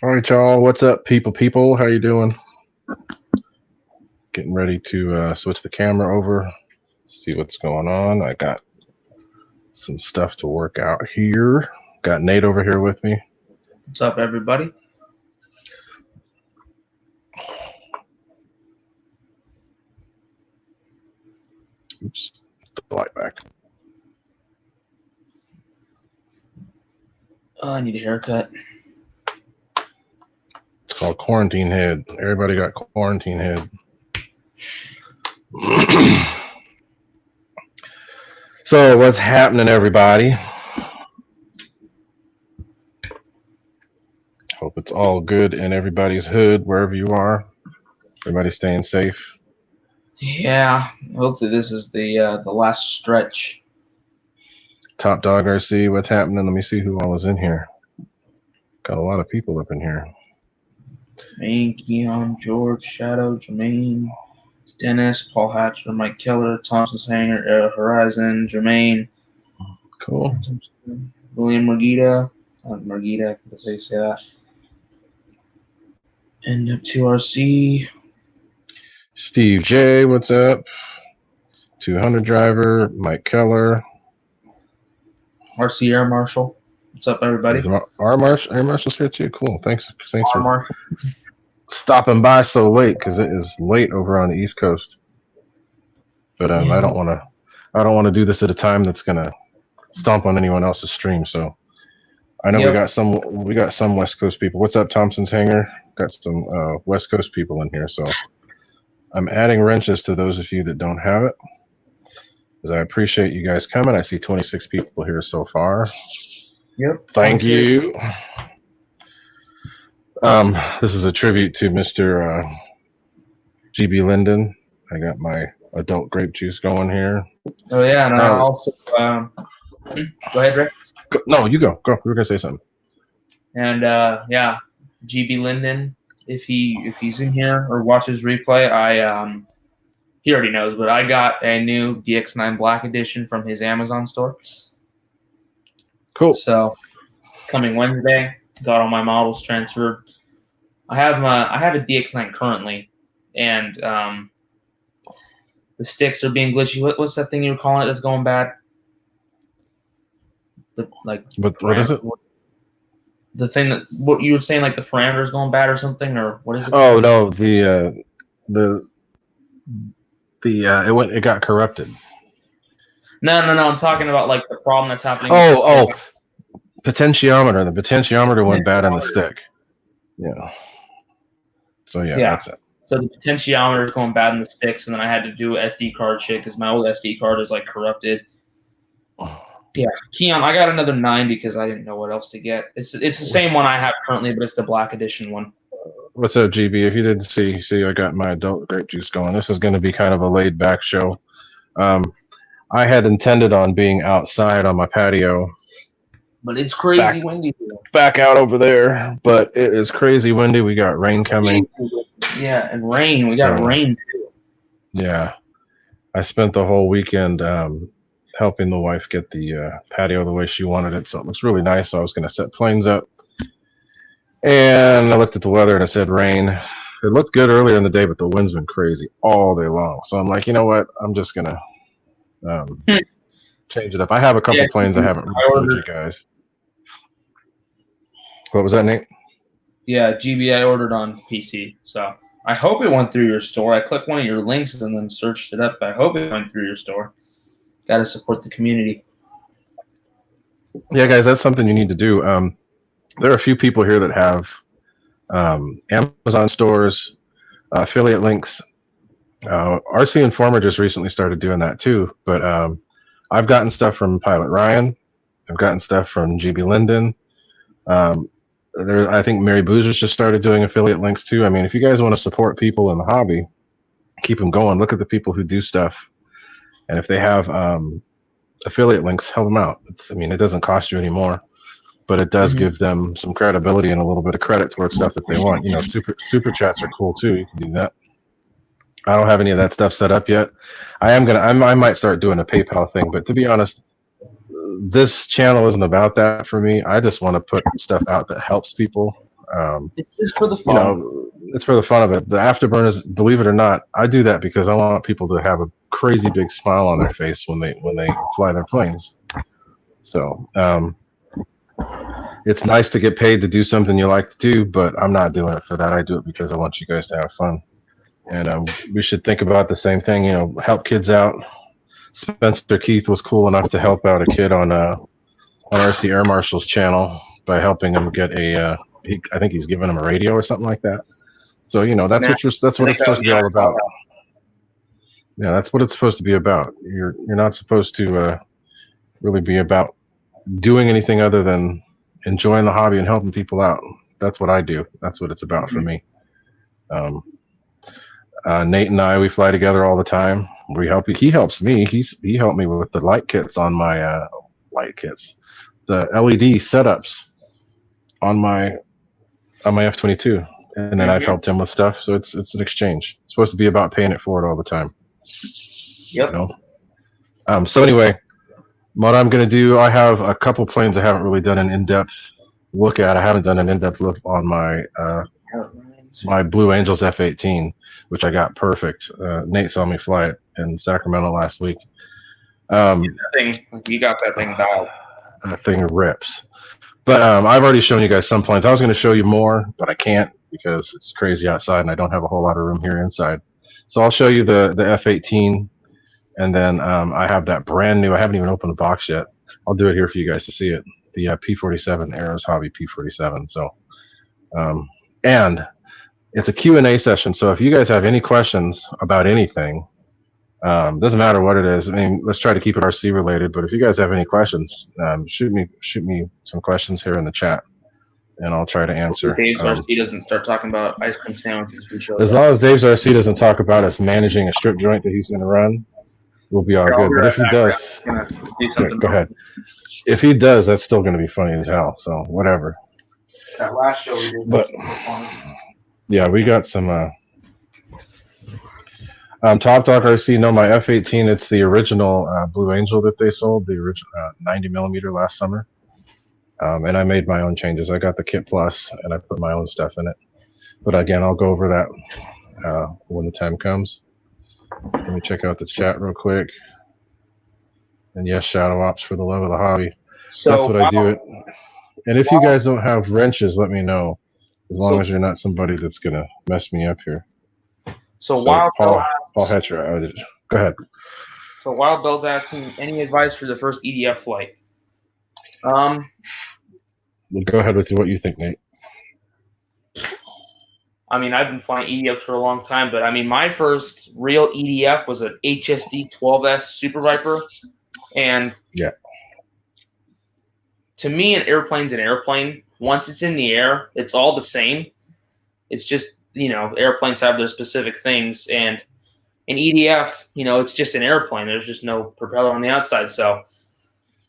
All right, y'all. What's up, people? How you doing? Getting ready to switch the camera over, see what's going on. I got some stuff to work out here. Got Nate over here with me. What's up, everybody? Oops, the light back. Oh, I need a haircut. It's called quarantine head. Everybody got quarantine head. So what's happening, everybody? Hope it's all good in everybody's hood, wherever you are. Everybody staying safe. Yeah, hopefully this is the last stretch. Top Dog RC, what's happening? Let me see who all is in here. Got a lot of people up in here. Jermaine, Keon, George, Shadow, Jermaine, Dennis, Paul Hatcher, Mike Keller, Thompson's Hangar, Horizon, Jermaine. Cool. William Margita. Margita, that's how you say that. And up to RC. Steve J, what's up? 200 driver, Mike Keller. RC Air Marshal. What's up, everybody? Air Marshal's here too. Cool. Thanks for Marshal. stopping by so late, because it is late over on the East Coast. But Yeah. I don't want to do this at a time that's gonna stomp on anyone else's stream. So I know we got some West Coast people. What's up, Thompson's Hangar? Got some West Coast people in here. So I'm adding wrenches to those of you that don't have it, because I appreciate you guys coming. I see 26 people here so far. Yep. Thank you. This is a tribute to Mr. GB Linden. I got my adult grape juice going here. Oh yeah, and I also go ahead, Rick. No, you go. Go. We were gonna say something. And yeah, GB Linden. If he's in here or watches replay, he already knows, but I got a new DX9 Black Edition from his Amazon store. Cool. So coming Wednesday, got all my models transferred. I have a DX9 currently, and the sticks are being glitchy. What's that thing you were calling it that's going bad? What is it? The thing that what you were saying, like the parameters going bad or something, or what is it? Oh no, it got corrupted. No. I'm talking about like the problem that's happening. Potentiometer. The potentiometer went bad on the stick. Yeah. So yeah, that's it. So the potentiometer is going bad in the sticks, and then I had to do SD card shit because my old SD card is like corrupted. Yeah, Keon, I got another 9 because I didn't know what else to get. It's the same one I have currently, but it's the Black Edition one. What's up, GB? If you didn't see, I got my adult grape juice going. This is going to be kind of a laid back show. I had intended on being outside on my patio. But it's crazy windy. Back out over there, but it is crazy windy. We got rain coming. Yeah, and rain. We got rain too. Yeah. I spent the whole weekend helping the wife get the patio the way she wanted it, so it looks really nice. So I was going to set planes up, and I looked at the weather and it said rain. It looked good earlier in the day, but the wind's been crazy all day long. So I'm like, you know what? I'm just going to change it up. I have a couple planes I haven't recorded you guys. What was that, Nate? Yeah, GB, I ordered on PC, so I hope it went through your store. I clicked one of your links and then searched it up. I hope it went through your store. Got to support the community. Yeah, guys, that's something you need to do. There are a few people here that have Amazon stores, affiliate links. RC Informer just recently started doing that too, but I've gotten stuff from Pilot Ryan. I've gotten stuff from GB Linden. I think Mary Boozer's just started doing affiliate links too. I mean, if you guys want to support people in the hobby, keep them going. Look at the people who do stuff. And if they have affiliate links, help them out. It doesn't cost you any more, but it does give them some credibility and a little bit of credit towards stuff that they want. Super chats are cool too. You can do that. I don't have any of that stuff set up yet. I might start doing a PayPal thing, but to be honest, this channel isn't about that for me. I just want to put stuff out that helps people. It's just for the You fun. know, it's for the fun of it. The afterburners, believe it or not, I do that because I want people to have a crazy big smile on their face when they fly their planes. So it's nice to get paid to do something you like to do, but I'm not doing it for that. I do it because I want you guys to have fun. And we should think about the same thing. You know, help kids out. Spencer Keith was cool enough to help out a kid on RC Air Marshal's channel by helping him get I think he's giving him a radio or something like that. So you know that's what it's supposed to be all about. Yeah, that's what it's supposed to be about. You're not supposed to really be about doing anything other than enjoying the hobby and helping people out. That's what I do. That's what it's about for me. Nate and I, we fly together all the time. We help. He helps me. He helped me with the light kits on my the LED setups on my F-22, and then I've helped him with stuff. So it's an exchange. It's supposed to be about paying it forward all the time. Yep. You know? So anyway, what I'm going to do, I have a couple planes I haven't really done an in-depth look at. I haven't done an in-depth look on my my Blue Angels F-18, which I got perfect. Nate saw me fly it in Sacramento last week. You got that thing dialed. That thing rips. But I've already shown you guys some planes. I was going to show you more, but I can't because it's crazy outside and I don't have a whole lot of room here inside. So I'll show you the F-18, and then I have that brand new. I haven't even opened the box yet. I'll do it here for you guys to see it. The P-47 Arrows Hobby P-47. So, and it's a Q&A session. So if you guys have any questions about anything, doesn't matter what it is. I mean, let's try to keep it RC related. But if you guys have any questions, shoot me some questions here in the chat, and I'll try to answer. Dave's RC doesn't start talking about ice cream sandwiches. As long as Dave's RC doesn't talk about us managing a strip joint that he's going to run, we'll be all good. But if he does, go ahead. If he does, that's still going to be funny as hell. So whatever. That last show we did. But yeah, we got some. Top Dog RC, no, my F-18, it's the original Blue Angel that they sold, the original 90 millimeter last summer. And I made my own changes. I got the Kit Plus, and I put my own stuff in it. But again, I'll go over that when the time comes. Let me check out the chat real quick. And yes, Shadow Ops for the love of the hobby. So, that's what I do it. And if you guys don't have wrenches, let me know. As long as you're not somebody that's going to mess me up here. So Wild Paul Hetcher, go ahead. So Wild Bill's asking, any advice for the first EDF flight? Well, go ahead with what you think, Nate. I mean, I've been flying EDFs for a long time, but I mean, my first real EDF was an HSD 12S Super Viper, and yeah, to me, an airplane's an airplane. Once it's in the air, it's all the same. It's just, you know, airplanes have their specific things, and an EDF, you know, it's just an airplane. There's just no propeller on the outside. So,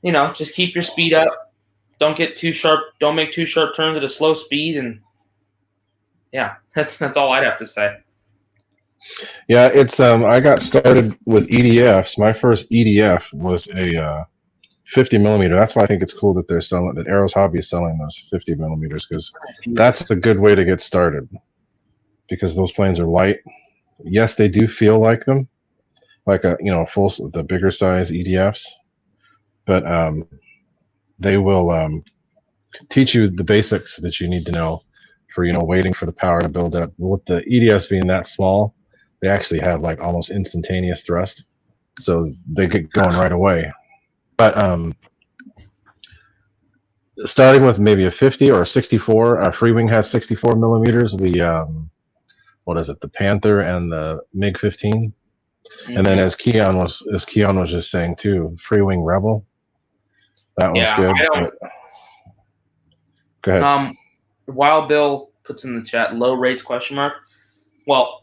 you know, just keep your speed up. Don't get too sharp. Don't make too sharp turns at a slow speed. And yeah, that's all I'd have to say. Yeah, it's I got started with EDFs. My first EDF was a 50 millimeter. That's why I think it's cool that they're selling that Arrows Hobby is selling those 50 millimeters, because that's the good way to get started. Because those planes are light. Yes, they do feel like them, like the bigger size EDFs, but they will teach you the basics that you need to know for waiting for the power to build up. With the EDFs being that small, they actually have like almost instantaneous thrust, so they get going right away. But starting with maybe a 50 or a 64, Freewing has 64 millimeters. The what is it? The Panther and the MiG-15, and then as Keon was just saying too, Freewing Rebel. That one's good. But go ahead. Wild Bill puts in the chat, low rates ? Well,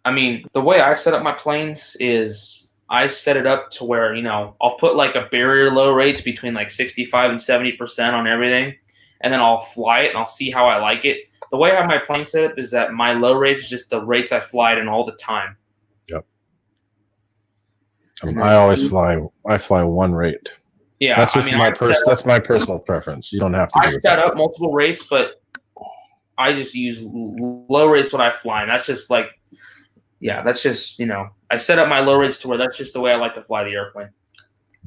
I mean, the way I set up my planes is I set it up to where, I'll put like a barrier low rates between like 65 and 70% on everything, and then I'll fly it and I'll see how I like it. The way I have my plane set up is that my low rates is just the rates I fly it in all the time. Yep. I fly one rate. Yeah, that's just that's my personal preference. You don't have to. I set up multiple rates, but I just use low rates when I fly, and that's just like, yeah, that's just, I set up my low rates to where that's just the way I like to fly the airplane.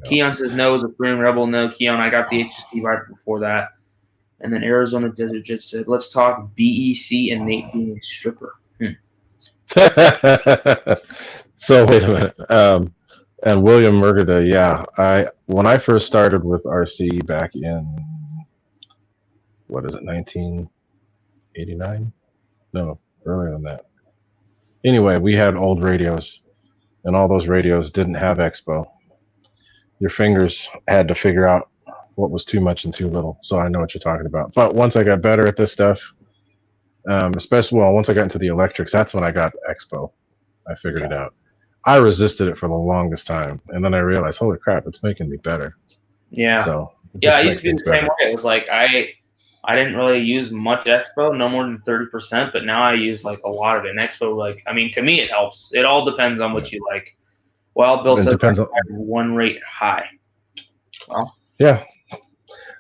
Yeah. Keon says no is a Freeing Rebel. No, Keon, I got the HST right before that. And then Arizona Desert just said, let's talk BEC and Nate being a stripper. So wait a minute. And William Murgada, yeah. When I first started with RC back in, 1989? No, earlier than that. Anyway, we had old radios, and all those radios didn't have Expo. Your fingers had to figure out what was too much and too little. So I know what you're talking about. But once I got better at this stuff, especially once I got into the electrics, that's when I got Expo. I figured it out. I resisted it for the longest time, and then I realized, holy crap, it's making me better. Yeah. So I used to do the same way. It was like I didn't really use much Expo, no more than 30%, but now I use like a lot of it. And Expo, like, I mean, to me, it helps. It all depends on what you like. Well, Bill says depends on one rate high. Well, yeah.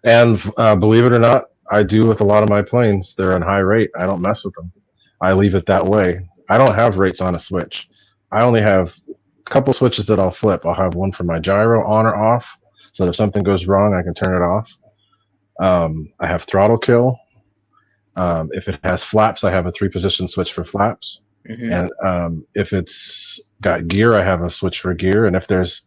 And believe it or not, I do with a lot of my planes. They're on high rate. I don't mess with them. I leave it that way. I don't have rates on a switch. I only have a couple switches that I'll flip. I'll have one for my gyro on or off, so that if something goes wrong, I can turn it off. I have throttle kill. If it has flaps, I have a 3-position switch for flaps. Mm-hmm. And if it's got gear, I have a switch for gear. And if there's,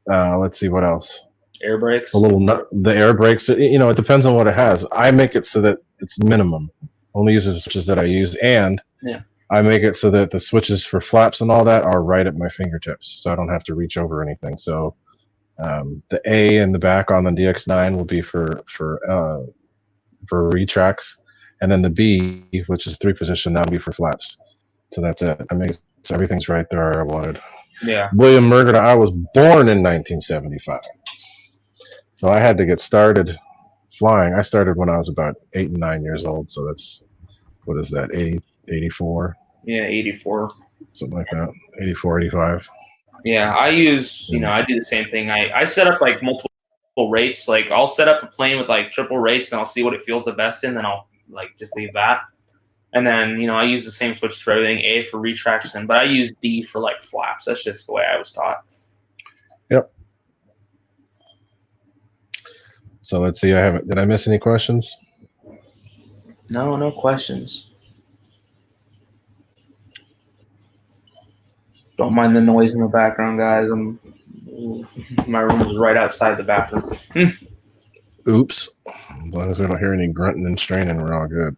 let's see, what else? Air brakes. The air brakes. It depends on what it has. I make it so that it's minimum. Only uses the switches that I use, and I make it so that the switches for flaps and all that are right at my fingertips, so I don't have to reach over anything. So the A in the back on the DX9 will be for retracts, and then the B, which is 3-position, that'll be for flaps. So that's it. I make so everything's right there where I wanted. Yeah. William Murgada, I was born in 1975, so I had to get started flying. I started when I was about 8 and 9 years old. So that's, what is that, 84? Yeah, 84. Something like that. 84, 85. Yeah, I use, I do the same thing. I set up like multiple rates. Like I'll set up a plane with like triple rates, and I'll see what it feels the best in, then I'll like just leave that. And then, I use the same switches for everything, A for retracts, but I use D for like flaps. That's just the way I was taught. Yep. So let's see. Did I miss any questions? No questions. Don't mind the noise in the background, guys. My room is right outside the bathroom. Oops. As long as we don't hear any grunting and straining, we're all good.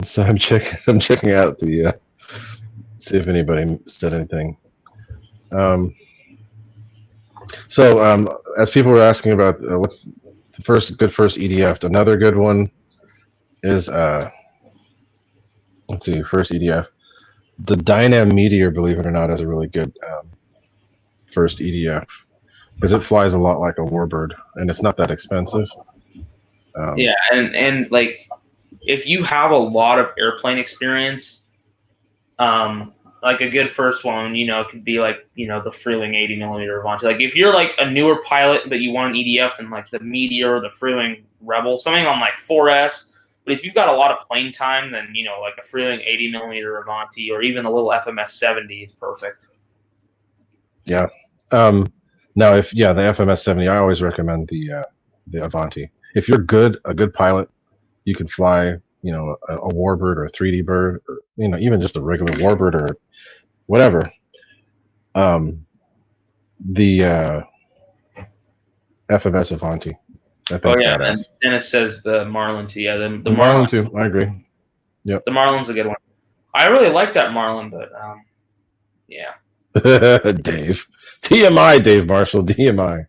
So I'm checking out the see if anybody said anything. As people were asking about what's the first EDF, another good one is let's see, first EDF. The Dynam Meteor, believe it or not, is a really good first EDF because it flies a lot like a Warbird, and it's not that expensive. Yeah, and like if you have a lot of airplane experience, like a good first one, could be like, the Freeling 80mm Avanti. Like if you're like a newer pilot but you want an EDF, then like the Meteor or the Freeling Rebel, something on like 4S. But if you've got a lot of plane time, then, like a Freeling 80mm Avanti or even a little FMS 70 is perfect. Yeah. Now, the FMS 70, I always recommend the Avanti. If you're a good pilot, you can fly, a Warbird or a 3D bird, or, even just a regular Warbird or whatever. The FMS Avanti. Badass. And Dennis says the Marlin too. Yeah, the Marlin too. I agree. Yep. The Marlin's a good one. I really like that Marlin, but yeah. Dave. TMI, Dave Marshall. DMI.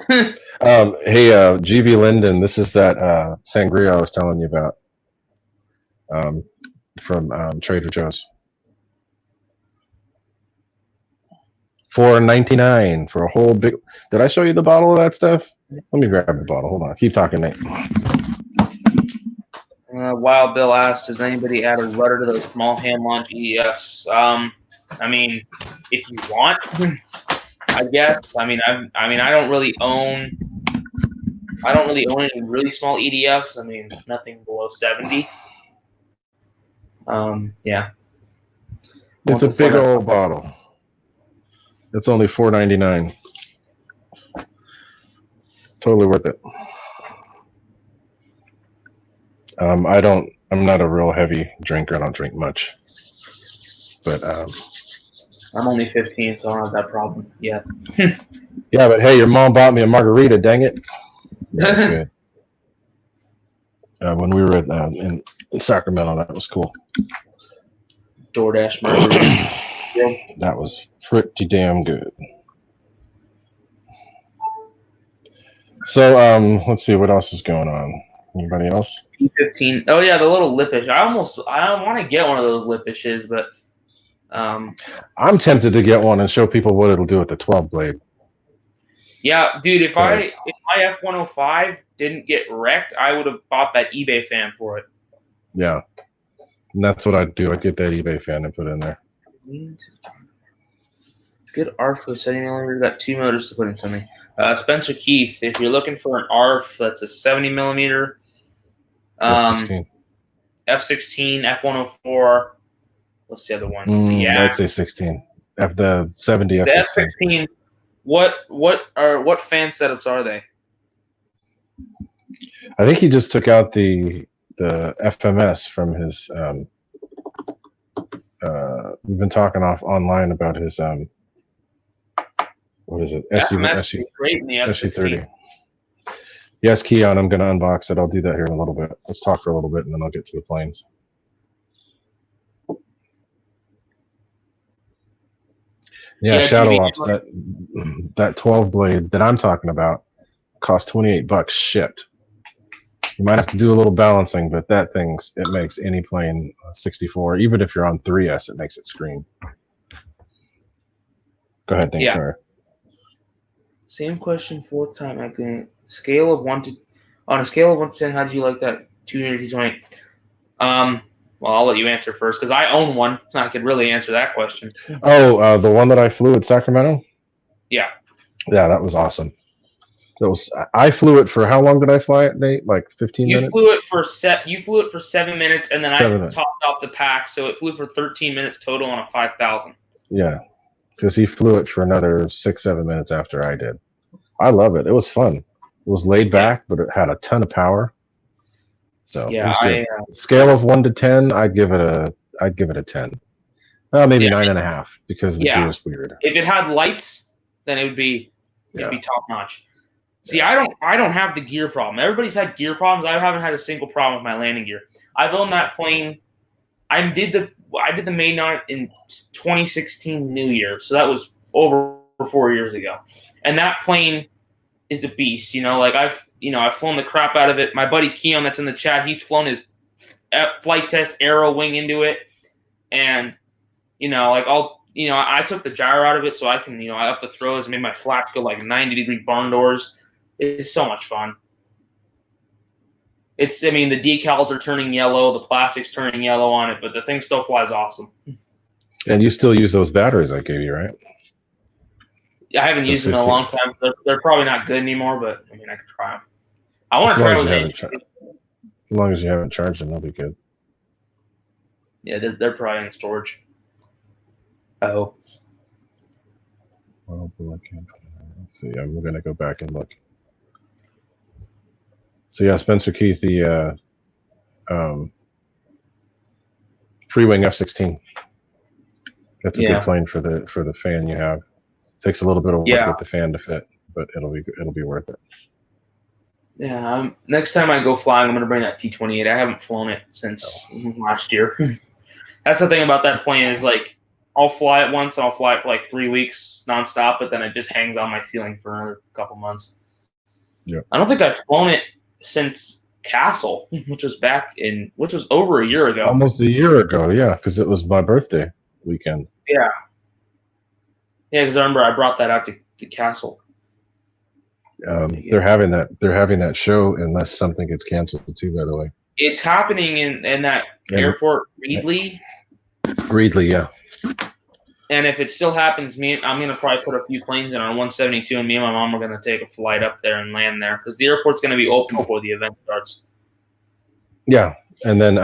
Hey, GB Linden, this is that sangria I was telling you about from Trader Joe's. $4.99 for a whole big. Did I show you the bottle of that stuff? Let me grab the bottle. Hold on. Keep talking, Nate. Wild Bill asked, does anybody add a rudder to those small hand launch EDFs? I mean, if you want, I guess. I mean, I don't really own I don't really own any really small EDFs. I mean, nothing below 70. Yeah. It's a big old bottle. It's only $4.99. Totally worth it. I'm not a real heavy drinker. I don't drink much. But I'm only 15, so I don't have that problem yet. yeah, but hey, your mom bought me a margarita, dang it. That was good. When we were in Sacramento, that was cool. DoorDash margarita. That was pretty damn good. So let's see what else is going on. Anybody else? P15. Oh yeah, the little Lipish. I want to get one of those Lipishes, but I'm tempted to get one and show people what it'll do with the 12 blade. Yeah, dude, if my F105 didn't get wrecked, I would have bought that eBay fan for it. Yeah. And that's what I'd do. I'd get that eBay fan and put in there. Good ARF for 70mm. Got 2 motors to put into me. Spencer Keith, if you're looking for an ARF that's a 70mm, F16, F104. What's the other one? I'd say 16. The 70 F16. The F16. What fan setups are they? I think he just took out the FMS from his. We've been talking online about his what is it? SU30. Yes, Keon, I'm going to unbox it. I'll do that here in a little bit. Let's talk for a little bit, and then I'll get to the planes. Yeah, Shadow Ops. That 12 blade that I'm talking about costs $28. Shit. You might have to do a little balancing, but that it makes any plane 64. Even if you're on 3S, it makes it scream. Go ahead, Dink. Sorry. Same question, fourth time. I can on a scale of 1 to 10. How did you like that 220? Well, I'll let you answer first because I own one. I could really answer that question. Oh, the one that I flew at Sacramento? Yeah. Yeah, that was awesome. I flew it for how long did I fly it, Nate? Like 15 minutes? You flew it for 7 minutes, and then I topped off the pack, so it flew for 13 minutes total on a 5,000. Yeah, because he flew it for another 6-7 minutes after I did. I love it. It was fun. It was laid back, but it had a ton of power. So yeah, scale of 1 to 10, I'd give it a 10. Maybe 9.5 because the gear is weird. If it had lights, then it'd be top notch. See, I don't have the gear problem. Everybody's had gear problems. I haven't had a single problem with my landing gear. I've owned that plane. I did the main night in 2016 New Year, so that was over 4 years ago. And that plane is a beast. I've flown the crap out of it. My buddy Keon, that's in the chat, he's flown his flight test Aero wing into it, and I took the gyro out of it so I can I up the throws and made my flaps go like 90-degree barn doors. It's so much fun. The decals are turning yellow, the plastic's turning yellow on it, but the thing still flies awesome. And you still use those batteries I gave you, right? I haven't used them in a long time. They're probably not good anymore, but I could try them. I want to try them. As long as you haven't charged them, they'll be good. Yeah, they're probably in storage. I hope. Well, let's see. I'm going to go back and look. So yeah, Spencer Keith, the Free-Wing F16. That's a good plane for the fan you have. Takes a little bit of work with the fan to fit, but it'll be worth it. Yeah. Next time I go flying, I'm going to bring that T-28. I haven't flown it since last year. That's the thing about that plane is I'll fly it once and I'll fly it for 3 weeks nonstop, but then it just hangs on my ceiling for another couple months. Yeah. I don't think I've flown it since Castle, which was over a year ago. Almost a year ago, yeah, because it was my birthday weekend. Yeah. Yeah, because I remember I brought that out to Castle. They're having that show unless something gets canceled too. By the way, it's happening in that airport, Reedley. Reedley, yeah. And if it still happens, I'm gonna probably put a few planes in on 172, and me and my mom are gonna take a flight up there and land there because the airport's gonna be open before the event starts. Yeah, and then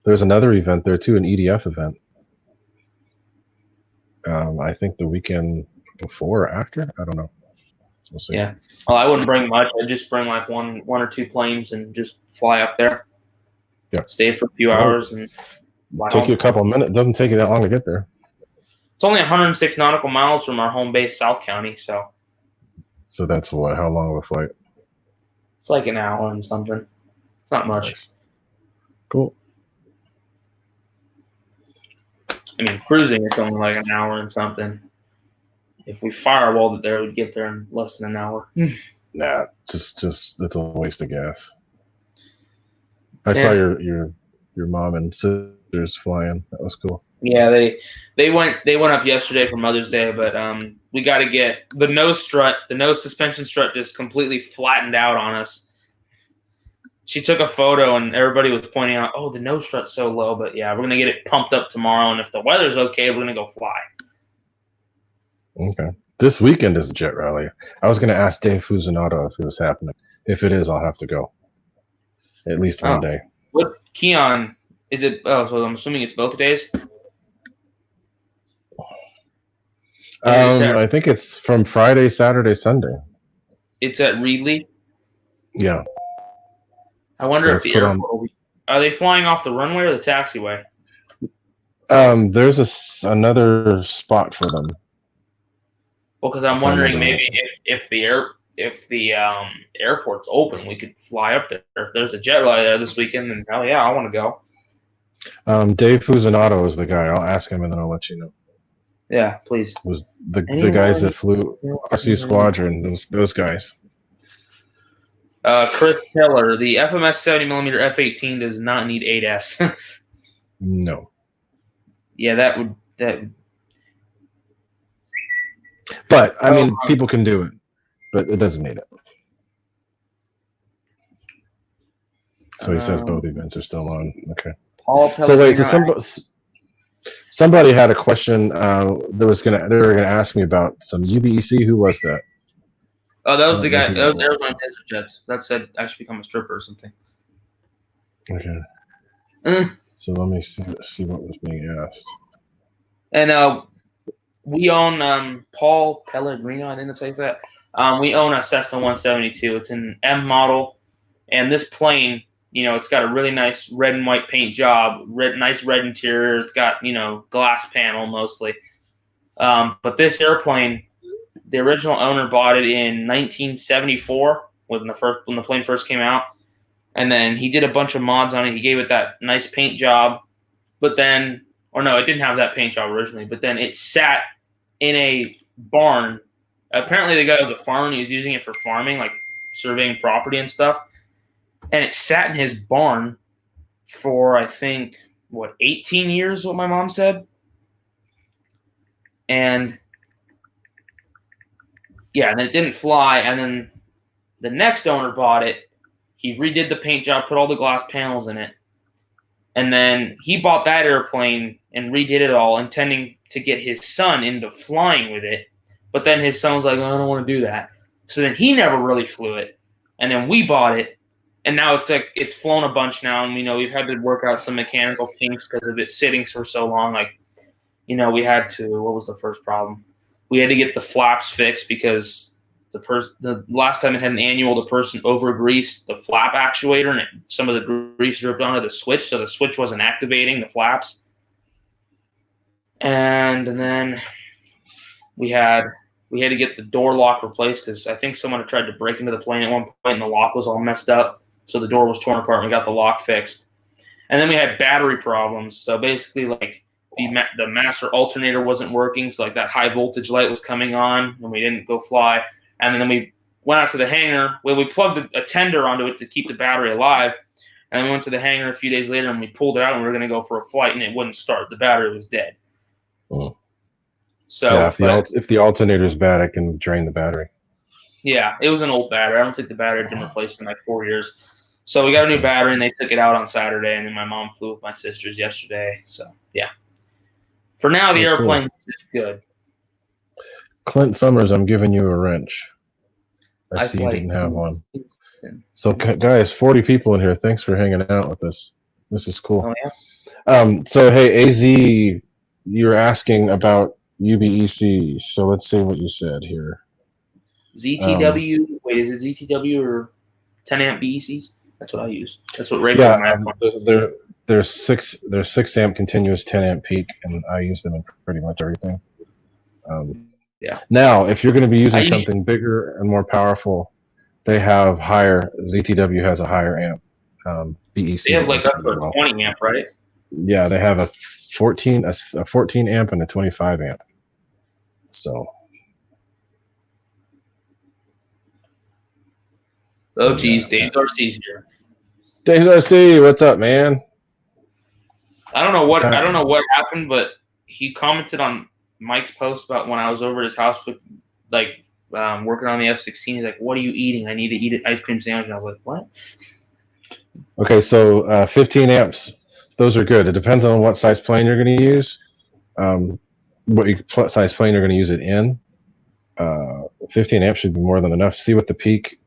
there's another event there too, an EDF event. I think the weekend before or after. I don't know. We'll see. Yeah. Well, I wouldn't bring much. I'd just bring like one or two planes and just fly up there. Yeah. Stay for a few hours and take you a couple of minutes. It doesn't take you that long to get there. It's only 106 nautical miles from our home base, South County. So that's what? How long of a flight? It's like an hour and something. It's not much. Nice. Cool. I mean, cruising it's only like an hour and something. If we firewalled it there, we'd get there in less than an hour. Nah, just it's a waste of gas. I saw your mom and sisters flying. That was cool. Yeah, they went up yesterday for Mother's Day, but we got to get the nose suspension strut just completely flattened out on us. She took a photo and everybody was pointing out, oh, the nose strut's so low, but yeah, we're gonna get it pumped up tomorrow, and if the weather's okay, we're gonna go fly. Okay. This weekend is a jet rally. I was gonna ask Dave Fuzinato if it was happening. If it is, I'll have to go. At least one day. What Keon is it? Oh, so I'm assuming it's both days. I think it's from Friday, Saturday, Sunday. It's at Reedley. Yeah. I wonder if the airport are they flying off the runway or the taxiway? There's another spot for them. Well, because I'm wondering maybe if the airport's open, we could fly up there. If there's a jet rally there this weekend, then hell yeah, I want to go. Dave Fuzinato is the guy. I'll ask him and then I'll let you know. Yeah, please. Was the guys that flew RC Squadron, those guys. Chris Keller, the FMS 70mm F-18 does not need ADAS. No. Yeah, that would. But I mean, people can do it, but it doesn't need it. So he says both events are still on. Okay. So wait, so somebody had a question. They were gonna ask me about some UBEC. Who was that? Oh, that was the guy. That was Arizona Desert Jets. That said I should become a stripper or something. Okay. So let me see what was being asked. And we own Paul Pellegrino. I think that's what he said. We own a Cessna 172. It's an M model, and this plane, it's got a really nice red and white paint job, nice red interior. It's got glass panel mostly. But this airplane, the original owner bought it in 1974 when the plane first came out, and then he did a bunch of mods on it. He gave it that nice paint job, but then, or no, it didn't have that paint job originally. But then it sat in a barn. Apparently, the guy was a farmer and he was using it for farming, like surveying property and stuff. And it sat in his barn for, I think, 18 years, what my mom said. And yeah, and it didn't fly. And then the next owner bought it. He redid the paint job, put all the glass panels in it. And then he bought that airplane and redid it all, intending to get his son into flying with it. But then his son was like, I don't want to do that. So then he never really flew it. And then we bought it. And now it's flown a bunch now. And, we've had to work out some mechanical kinks because of it sitting for so long. Like, we had to, what was the first problem? We had to get the flaps fixed because the last time it had an annual, the person over-greased the flap actuator and some of the grease dripped onto the switch. So the switch wasn't activating the flaps. And then we had to get the door lock replaced because I think someone had tried to break into the plane at one point and the lock was all messed up. So the door was torn apart and we got the lock fixed. And then we had battery problems. So basically, like, the master alternator wasn't working. So, like, that high voltage light was coming on and we didn't go fly. And then we went out to the hangar. Well, we plugged a tender onto it to keep the battery alive. And then we went to the hangar a few days later and we pulled it out and we were going to go for a flight and it wouldn't start. The battery was dead. Oh. So yeah, if the alternator is bad, I can drain the battery. Yeah, it was an old battery. I don't think the battery had been replaced in like 4 years. So we got a new battery and they took it out on Saturday. And then my mom flew with my sisters yesterday. So yeah, For now, the Oh, cool. airplane is good. Clint Summers, I'm giving you a wrench. I see you flight didn't have one. Kingston. So, guys, 40 people in here. Thanks for hanging out with us. This is cool. Oh, yeah? So, hey, AZ, you're asking about UBEC. So let's see what you said here. ZTW. Wait, is it ZTW or 10 amp BECs? That's what I use. That's what Ray put on my iPhone. There's 6 amp continuous 10 amp peak, and I use them in pretty much everything. Yeah. Now, if you're going to be using something bigger and more powerful, they have higher. ZTW has a higher amp. BEC. They have like up to a 20 amp, right? Yeah, they have a 14 amp and a 25 amp. So. Oh geez, Dave Darcy's here. Dave Darcy, what's up, man? I don't know what happened, but he commented on Mike's post about when I was over at his house with working on the F-16. He's like, "What are you eating? I need to eat an ice cream sandwich." And I was like, "What?" Okay, so 15 amps, those are good. It depends on what size plane you're going to use, what size plane you're going to use it in. 15 amps should be more than enough. See what the peak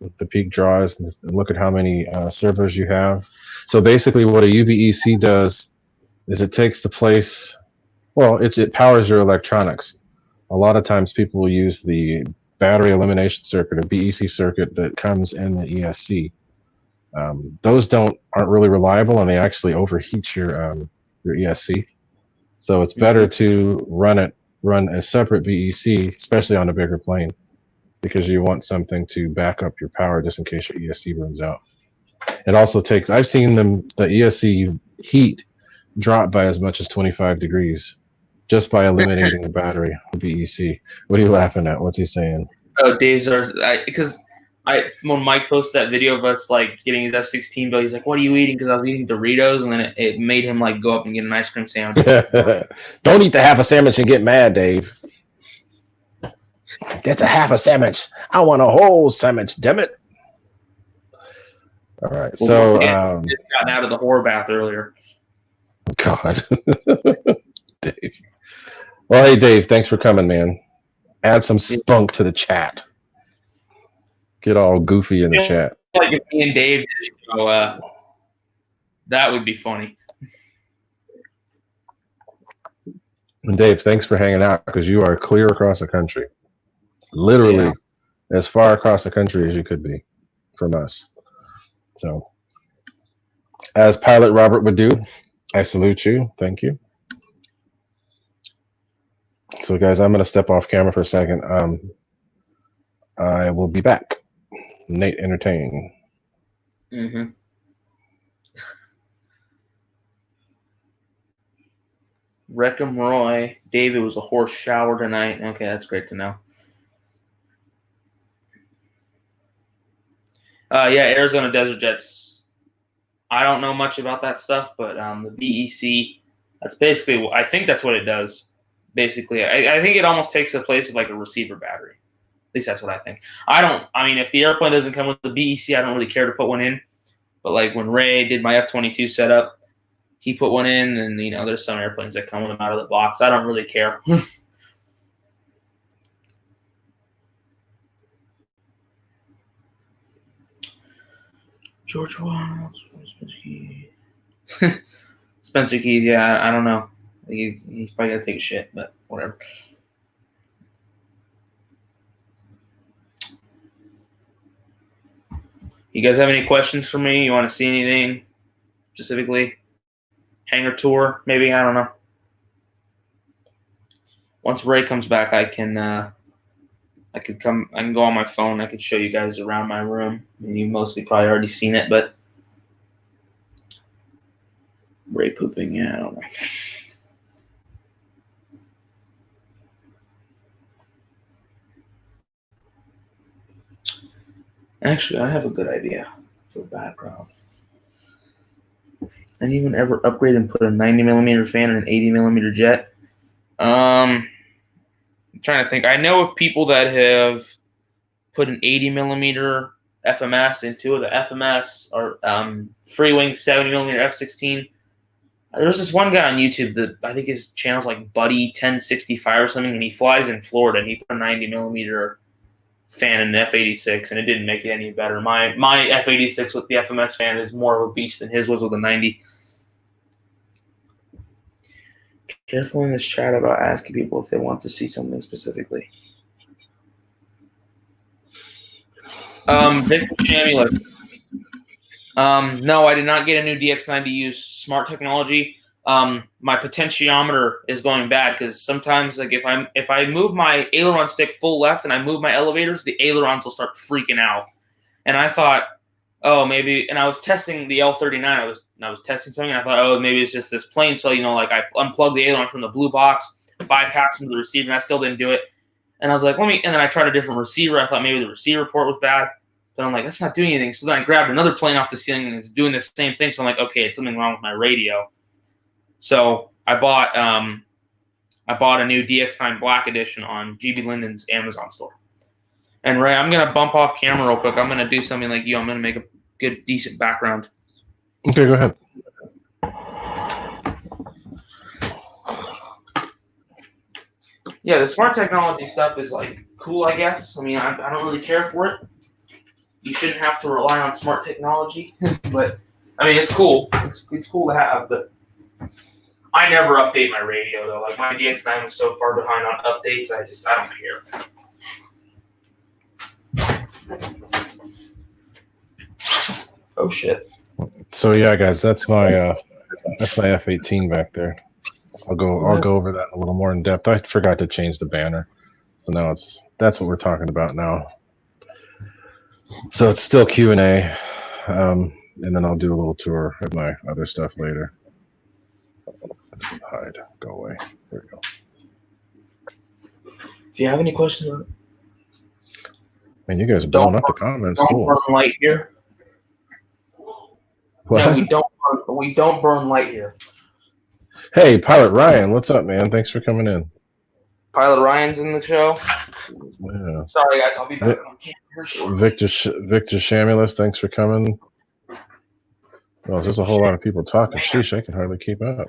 draws, and look at how many servos you have. So basically, what a UBEC does is it takes the place. Well, it powers your electronics. A lot of times, people will use the battery elimination circuit, a BEC circuit that comes in the ESC. Those aren't really reliable, and they actually overheat your ESC. So it's better to run a separate BEC, especially on a bigger plane, because you want something to back up your power just in case your ESC burns out. It also takes. I've seen the ESC heat drop by as much as 25 degrees just by eliminating the battery BEC. What are you laughing at? What's he saying? Oh, Dave's because when Mike posted that video of us like getting his F-16 bill, he's like, "What are you eating?" Because I was eating Doritos, and then it made him like go up and get an ice cream sandwich. Don't eat the half a sandwich and get mad, Dave. That's a half a sandwich. I want a whole sandwich, damn it. All right, well, so just got out of the horror bath earlier. God, Dave. Well, hey, Dave, thanks for coming, man. Add some spunk to the chat. Get all goofy in the chat. Like if me and Dave did a show, that would be funny. And Dave, thanks for hanging out because you are clear across the country. Literally as far across the country as you could be from us. So, as Pilot Robert would do, I salute you. Thank you. So, guys, I'm going to step off camera for a second. I will be back. Nate Entertain. Mm-hmm. Wreckham Roy. David was a horse shower tonight. Okay, that's great to know. Yeah, Arizona Desert Jets. I don't know much about that stuff, but the BEC, that's basically, I think that's what it does. Basically, I think it almost takes the place of like a receiver battery. At least that's what I think. I mean, if the airplane doesn't come with the BEC, I don't really care to put one in. But like when Ray did my F-22 setup, he put one in, and there's some airplanes that come with them out of the box. I don't really care. George Wild, Spencer Keith. Yeah, I don't know. He's probably gonna take a shit, but whatever. You guys have any questions for me? You want to see anything specifically? Hangar tour, maybe? I don't know. Once Ray comes back, I can go on my phone. I could show you guys around my room. I mean, you mostly probably already seen it, but Ray pooping, yeah, I don't know. Actually, I have a good idea for background. Anyone ever upgrade and put a 90mm fan in an 80mm jet? I'm trying to think. I know of people that have put an 80mm FMS into it. The FMS or Free Wing 70mm F-16 There's this one guy on YouTube that I think his channel's like Buddy 1065 or something, and he flies in Florida, and he put a 90 millimeter fan in an F86, and it didn't make it any better. My F86 with the FMS fan is more of a beast than his was with a 90. Careful in this chat about asking people if they want to see something specifically. Victor Shamulus. No, I did not get a new DX90U smart technology. My potentiometer is going bad because sometimes, like if I move my aileron stick full left and I move my elevators, the ailerons will start freaking out. And I thought, oh, maybe. And I was testing the L39. I was testing something. And I thought, oh, maybe it's just this plane. So like I unplugged the aileron from the blue box, bypassed from the receiver, and I still didn't do it. And I was like, And then I tried a different receiver. I thought maybe the receiver port was bad. But I'm like, that's not doing anything. So then I grabbed another plane off the ceiling and it's doing the same thing. So I'm like, okay, it's something wrong with my radio. So I bought a new DX9 Black Edition on GB Linden's Amazon store. And Ray, I'm gonna bump off camera real quick. I'm gonna do something like you. I'm gonna make a good, decent background. Okay, go ahead. Yeah, the smart technology stuff is like cool, I guess. I mean, I don't really care for it. You shouldn't have to rely on smart technology, but I mean, it's cool. It's cool to have, but I never update my radio though. Like my DX9 was so far behind on updates, I don't care. Oh shit. So yeah, guys, that's my F18 back there. I'll go over that a little more in depth. I forgot to change the banner, so now that's what we're talking about now. So it's still Q&A, and then I'll do a little tour of my other stuff later. Hide, go away. There we go. If you have any questions, man, you guys are blowing up the comments. Don't cool. burn light here. What? No, we don't burn light here. Hey, Pilot Ryan, what's up, man? Thanks for coming in. Pilot Ryan's in the show. Yeah. Sorry, guys. I'll be back on camera. Victor Shamulus, thanks for coming. Well, there's a whole lot of people talking. Sheesh, I can hardly keep up.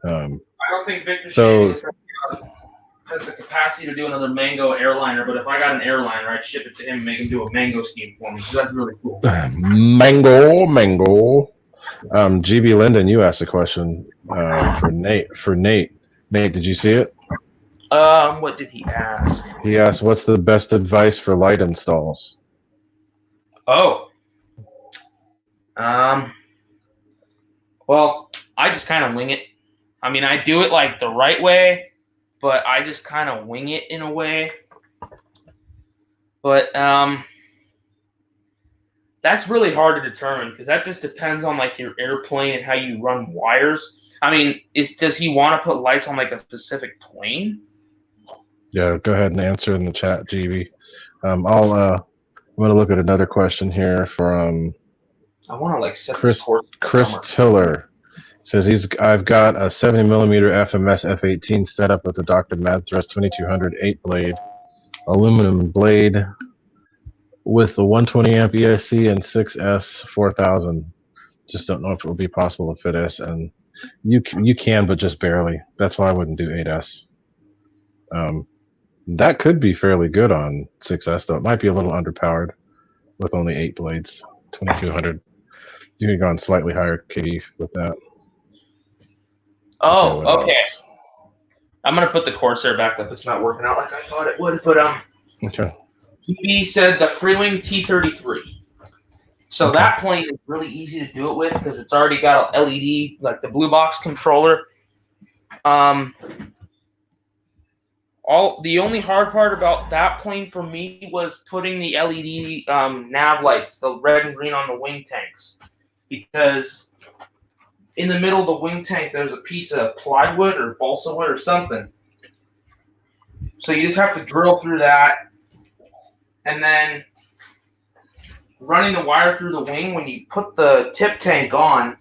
I don't think Victor Shamulus has the capacity to do another Mango airliner, but if I got an airliner, I'd ship it to him and make him do a Mango scheme for me. That's really cool. Mango. GB Linden, you asked a question for Nate. Nate, did you see it? What did he ask? He asked, what's the best advice for light installs? Oh. Well, I just kind of wing it. I mean, I do it like the right way, but I just kind of wing it in a way. But that's really hard to determine because that just depends on like your airplane and how you run wires. I mean, does he want to put lights on like a specific plane? Yeah, go ahead and answer in the chat, GB. I'm going to look at another question here from I want to like set Chris Tiller. Says I've got a 70 millimeter FMS F18 set up with the Dr. Mad Thrust 2200 8-blade aluminum blade with the 120 amp ESC and 6S 4000. Just don't know if it will be possible to fit S, and you can, but just barely. That's why I wouldn't do 8S. That could be fairly good on 6S, though. It might be a little underpowered with only 8 blades, 2200. You could have gone slightly higher KD with that. Oh, okay. I'm gonna put the Corsair back up. It's not working out like I thought it would, but okay. He said the Freewing T33. So okay. That plane is really easy to do it with because it's already got a LED, like the blue box controller. The only hard part about that plane for me was putting the LED nav lights, the red and green on the wing tanks, because in the middle of the wing tank there's a piece of plywood or balsa wood or something. So you just have to drill through that, and then running the wire through the wing. When you put the tip tank on,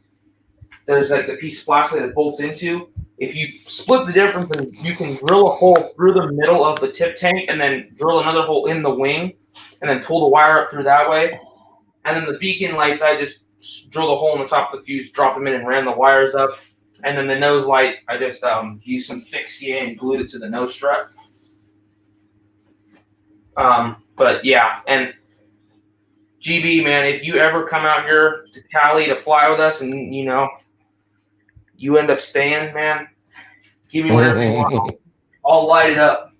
there's like the piece of plastic that bolts into. If you split the difference, then you can drill a hole through the middle of the tip tank and then drill another hole in the wing and then pull the wire up through that way. And then the beacon lights, I just drilled a hole in the top of the fuse, dropped them in, and ran the wires up. And then the nose light, I just used some fixie and glued it to the nose strut. But yeah, and GB, man, if you ever come out here to Cali to fly with us, and you end up staying, man, give me whatever you want. I'll light it up.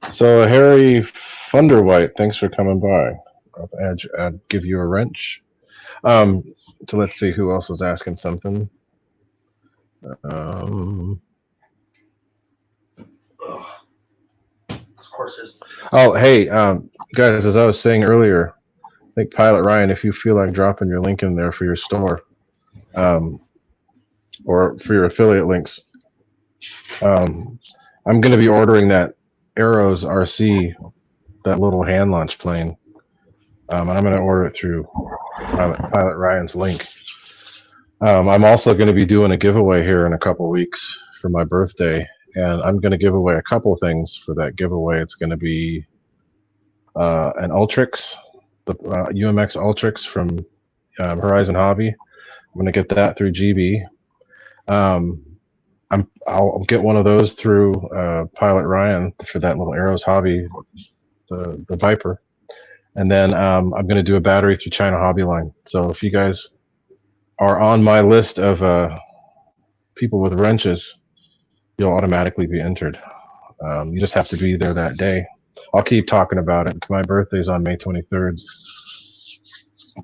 So Harry Thunderwhite, thanks for coming by. I'd give you a wrench. So let's see who else was asking something. Of course, there's. Oh, hey, guys, as I was saying earlier, I think Pilot Ryan, if you feel like dropping your link in there for your store, or for your affiliate links, I'm going to be ordering that Arrows RC, that little hand launch plane, and I'm going to order it through Pilot Ryan's link. I'm also going to be doing a giveaway here in a couple weeks for my birthday, and I'm going to give away a couple things for that giveaway. It's going to be an Ultrix, the UMX Ultrix from Horizon Hobby. I'm going to get that through GB. I'll get one of those through Pilot Ryan for that little Arrows Hobby, the Viper. And then I'm going to do a battery through China Hobby Line. So if you guys are on my list of people with wrenches, you'll automatically be entered. You just have to be there that day. I'll keep talking about it. My birthday's on May 23rd.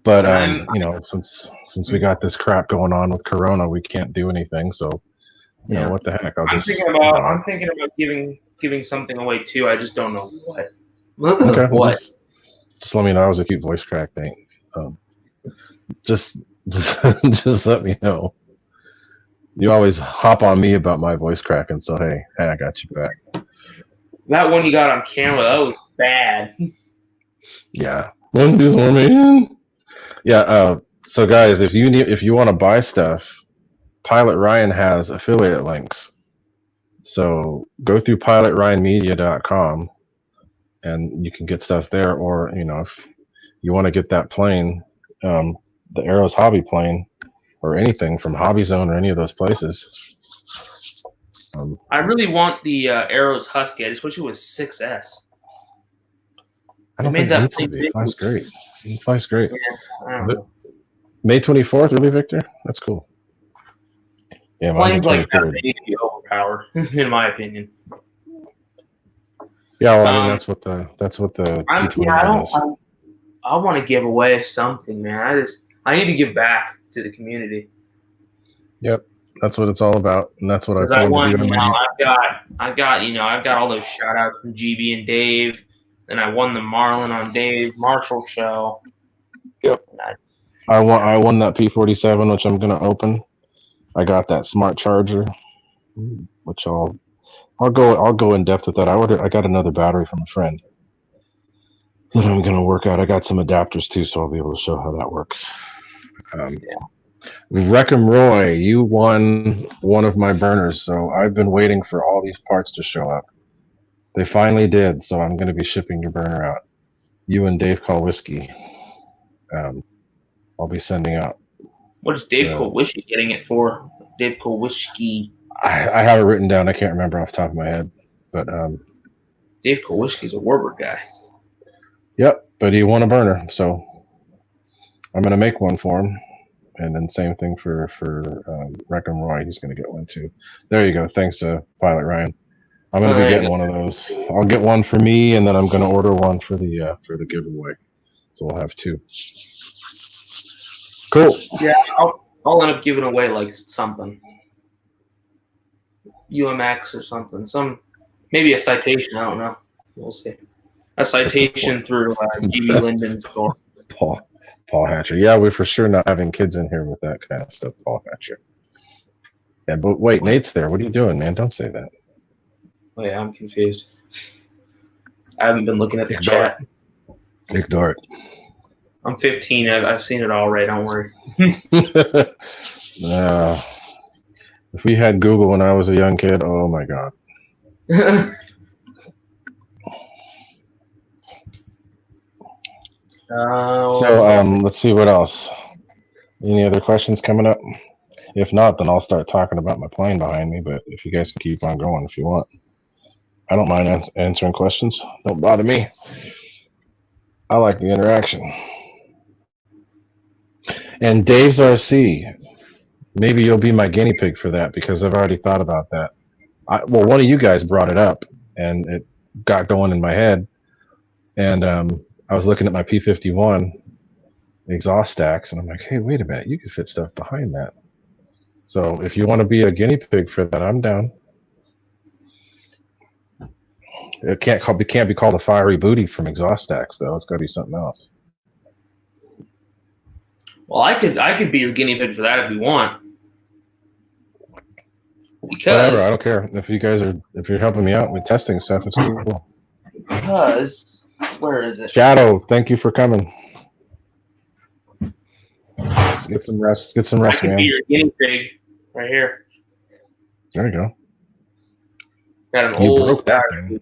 But since we got this crap going on with Corona, we can't do anything. So what the heck? I'm thinking about giving something away too. I just don't know what. Okay. What? Just let me know. It was a cute voice crack thing. Just let me know. You always hop on me about my voice cracking, so hey, I got you back. That one you got on camera, that was bad. Yeah. One do more, man. Yeah. So guys, if you want to buy stuff, Pilot Ryan has affiliate links. So go through pilotryanmedia.com and you can get stuff there. Or if you want to get that plane, the Arrows Hobby plane, or anything from Hobby Zone or any of those places. I really want the Arrows Husky. I just wish it was 6S. I don't think it needs to be. It flies great. It flies great. Yeah, I don't know. May 24th, really, Victor? That's cool. Yeah, planes like that need to be overpowered, in my opinion. Yeah, well, I mean that's what the T20 is. I want to give away something, man. I need to give back to the community. Yep, that's what it's all about, and that's what I plan to do. I've got all those shout outs from GB and Dave, and I won the Marlin on Dave Marshall show. Yep. I won that P47, which I'm gonna open. I got that smart charger, which I'll go in depth with that. I got another battery from a friend that I'm gonna work out. I got some adapters too, so I'll be able to show how that works. Wreckham Roy, you won one of my burners, so I've been waiting for all these parts to show up. They finally did, so I'm going to be shipping your burner out. You and Dave Call Whiskey. I'll be sending out. What is Dave Call Whiskey getting it for? Dave Call Whiskey. I have it written down. I can't remember off the top of my head, but Dave Call Whiskey's a Warburg guy. Yep, but he won a burner, so I'm going to make one for him. And then same thing for Wreckham Roy. He's going to get one too. There you go. Thanks, Pilot Ryan. I'm going to be getting one of those. I'll get one for me, and then I'm going to order one for the giveaway. So we'll have two. Cool. Yeah, I'll end up giving away like something. UMX or something. Maybe a citation. I don't know. We'll see. A citation through GB Linden's store. Paul Hatcher. Yeah, we're for sure not having kids in here with that kind of stuff, Paul Hatcher. Yeah, but wait, Nate's there. What are you doing, man? Don't say that. Oh, yeah, I'm confused. I haven't been looking at the chat. Ignore it. I'm 15. I've seen it all right. Don't worry. If we had Google when I was a young kid, oh, my God. So let's see what else. Any other questions coming up? If not, then I'll start talking about my plane behind me. But if you guys can keep on going if you want, I don't mind answering questions. Don't bother me. I like the interaction. And Dave's RC, maybe you'll be my guinea pig for that because I've already thought about that. Well, one of you guys brought it up, and it got going in my head. And I was looking at my P51 exhaust stacks, and I'm like, hey, wait a minute, you could fit stuff behind that. So if you want to be a guinea pig for that, I'm down. It can't be called a fiery booty from exhaust stacks, though. It's got to be something else. Well, I could be your guinea pig for that if you want. Because whatever, I don't care. If you're helping me out with testing stuff, it's cool. Because where is it? Shadow, thank you for coming. Let's get some rest. Get some rest, I could man. be your guinea pig right here. There you go. Got an You old broke that thing.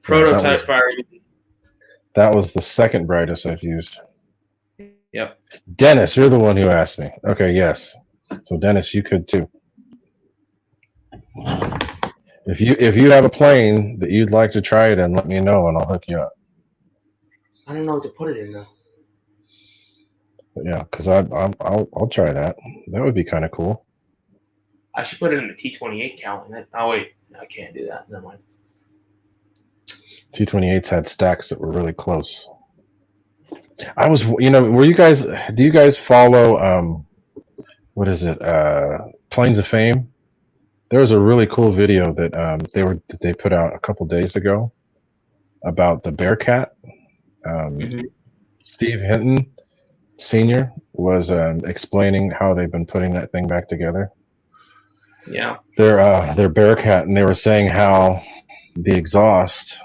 prototype fiery. That was the second brightest I've used. Yep. Dennis, you're the one who asked me. Okay, yes. So Dennis, you could too. If you have a plane that you'd like to try it in, let me know and I'll hook you up. I don't know what to put it in though. But yeah, because I'll try that. That would be kind of cool. I should put it in the T28 count. Oh wait, I can't do that. Never mind. T28s had stacks that were really close. Were you guys? Do you guys follow? What is it? Planes of Fame. There was a really cool video that they put out a couple days ago about the Bearcat. Steve Hinton Sr. was explaining how they've been putting that thing back together. Yeah. Their Bearcat, and they were saying how the exhaust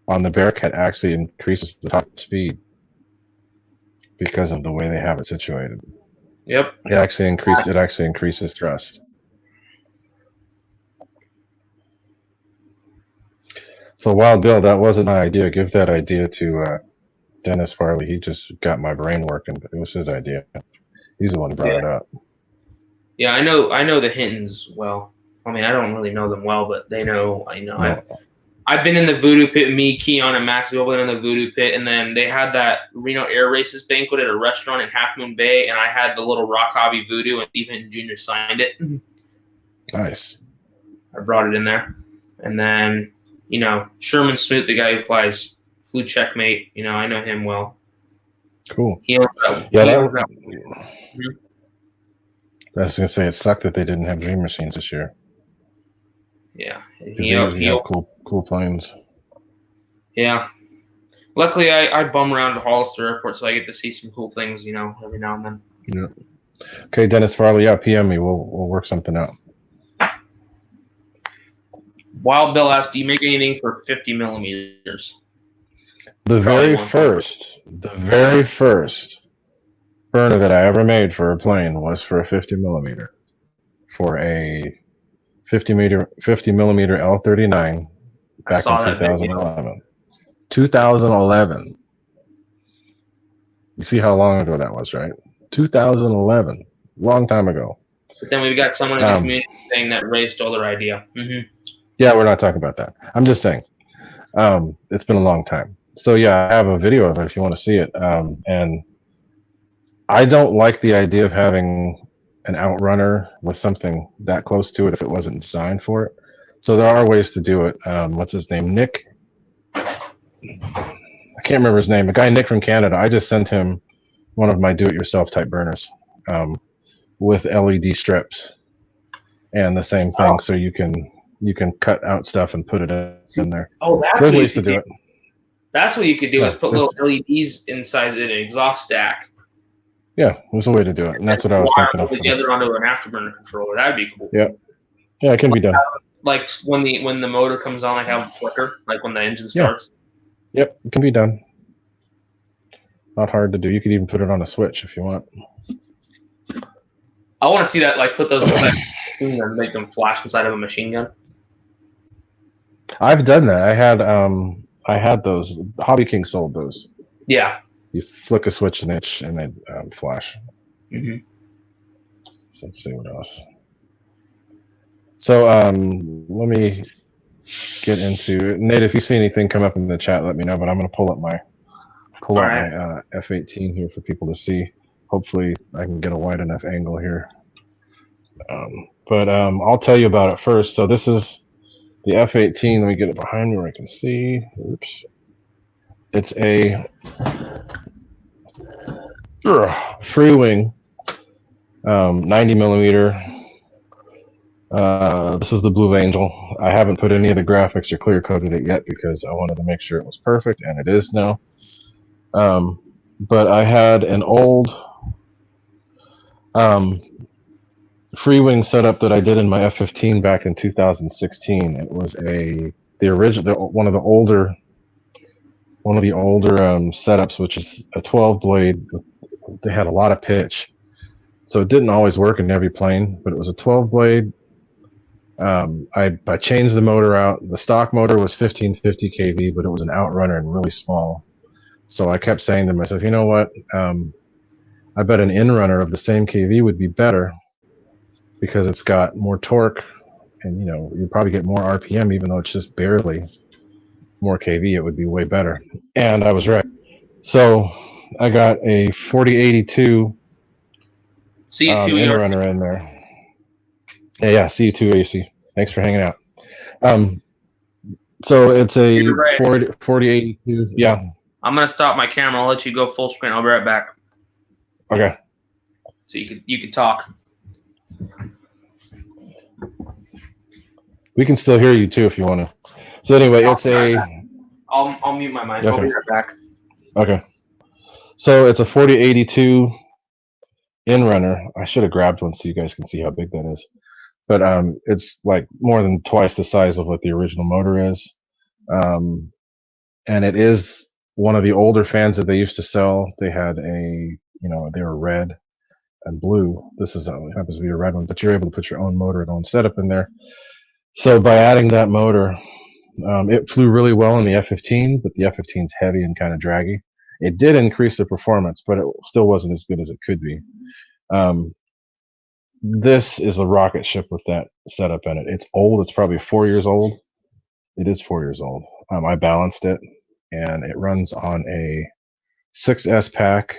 on the Bearcat actually increases the top speed because of the way they have it situated. Yep. It actually increases thrust. So Wild Bill, that wasn't my idea. Give that idea to Dennis Farley. He just got my brain working, but it was his idea. He's the one who brought it up. Yeah, I know the Hintons well. I mean, I don't really know them well, but they know. No. I've been in the Voodoo Pit. Me, Keon, and Max have all been in the Voodoo Pit, and then they had that Reno Air Races banquet at a restaurant in Half Moon Bay, and I had the little Rock Hobby Voodoo, and Steve Hinton Jr. signed it. Nice. I brought it in there, and then Sherman Smoot, the guy who flew Checkmate. I know him well. Cool. I was gonna say it sucked that they didn't have Dream Machines this year. Yeah, he have cool planes. Yeah. Luckily, I bum around to Hollister Airport, so I get to see some cool things, every now and then. Yeah. Okay, Dennis Farley, PM me. We'll work something out. Wild Bill asked, "Do you make anything for 50 millimeters?" The very first burner that I ever made for a plane was for a 50 millimeter, for a 50 millimeter L39 back in 2011. 2011. You see how long ago that was, right? 2011, long time ago. But then we've got someone in the community saying that Ray stole their idea. Mm-hmm. Yeah, we're not talking about that. I'm just saying, it's been a long time. So yeah, I have a video of it if you want to see it. And I don't like the idea of having an outrunner with something that close to it if it wasn't designed for it. So there are ways to do it. What's his name? Nick. I can't remember his name. The guy Nick from Canada. I just sent him one of my do-it-yourself type burners with LED strips and the same thing. Oh. So you can cut out stuff and put it in there. Oh, that's there's ways to do it. That's what you could do is put little LEDs inside an exhaust stack. Yeah, there's a way to do it, and that's what I was thinking of. Together onto an afterburner controller, that'd be cool. Yeah, it can be done. Like when the motor comes on, like have a flicker, like when the engine starts. Yep, it can be done. Not hard to do. You could even put it on a switch if you want. I want to see that. Like put those inside and make them flash inside of a machine gun. I've done that. I had those. Hobby King sold those. Yeah. You flick a switch and they flash. Mm-hmm. So let's see what else. So let me get into Nate. If you see anything come up in the chat, let me know. But I'm going to pull up my F18 here for people to see. Hopefully, I can get a wide enough angle here. But I'll tell you about it first. So this is the F18. Let me get it behind me where I can see. Oops. It's a free wing, 90 millimeter. This is the Blue Angel. I haven't put any of the graphics or clear coded it yet because I wanted to make sure it was perfect, and it is now. But I had an old free wing setup that I did in my F15 back in 2016. It was the original, one of the older setups, which is a 12 blade. They had a lot of pitch, so it didn't always work in every plane, but it was a 12 blade. I changed the motor out. The stock motor was 1550 kV, but it was an outrunner and really small. So I kept saying to myself, you know what? I bet an inrunner of the same kV would be better because it's got more torque, and you probably get more RPM, even though it's just barely more kV. It would be way better. And I was right. So I got a 4082 inrunner in there. Yeah, CU2 AC. Thanks for hanging out. So it's a 4082. Yeah. I'm gonna stop my camera. I'll let you go full screen. I'll be right back. Okay. So you can talk. We can still hear you too if you want to. So anyway, it's a. I'll mute my mic. Okay. I'll be right back. Okay. So it's a 4082 inrunner. I should have grabbed one so you guys can see how big that is. But it's like more than twice the size of what the original motor is. And it is one of the older fans that they used to sell. They had they were red and blue. This happens to be a red one, but you're able to put your own motor and own setup in there. So by adding that motor, it flew really well in the F15, but the F15 is heavy and kind of draggy. It did increase the performance, but it still wasn't as good as it could be. This is a rocket ship with that setup in it. It's old. It's probably 4 years old. It is 4 years old. I balanced it, and it runs on a 6S pack,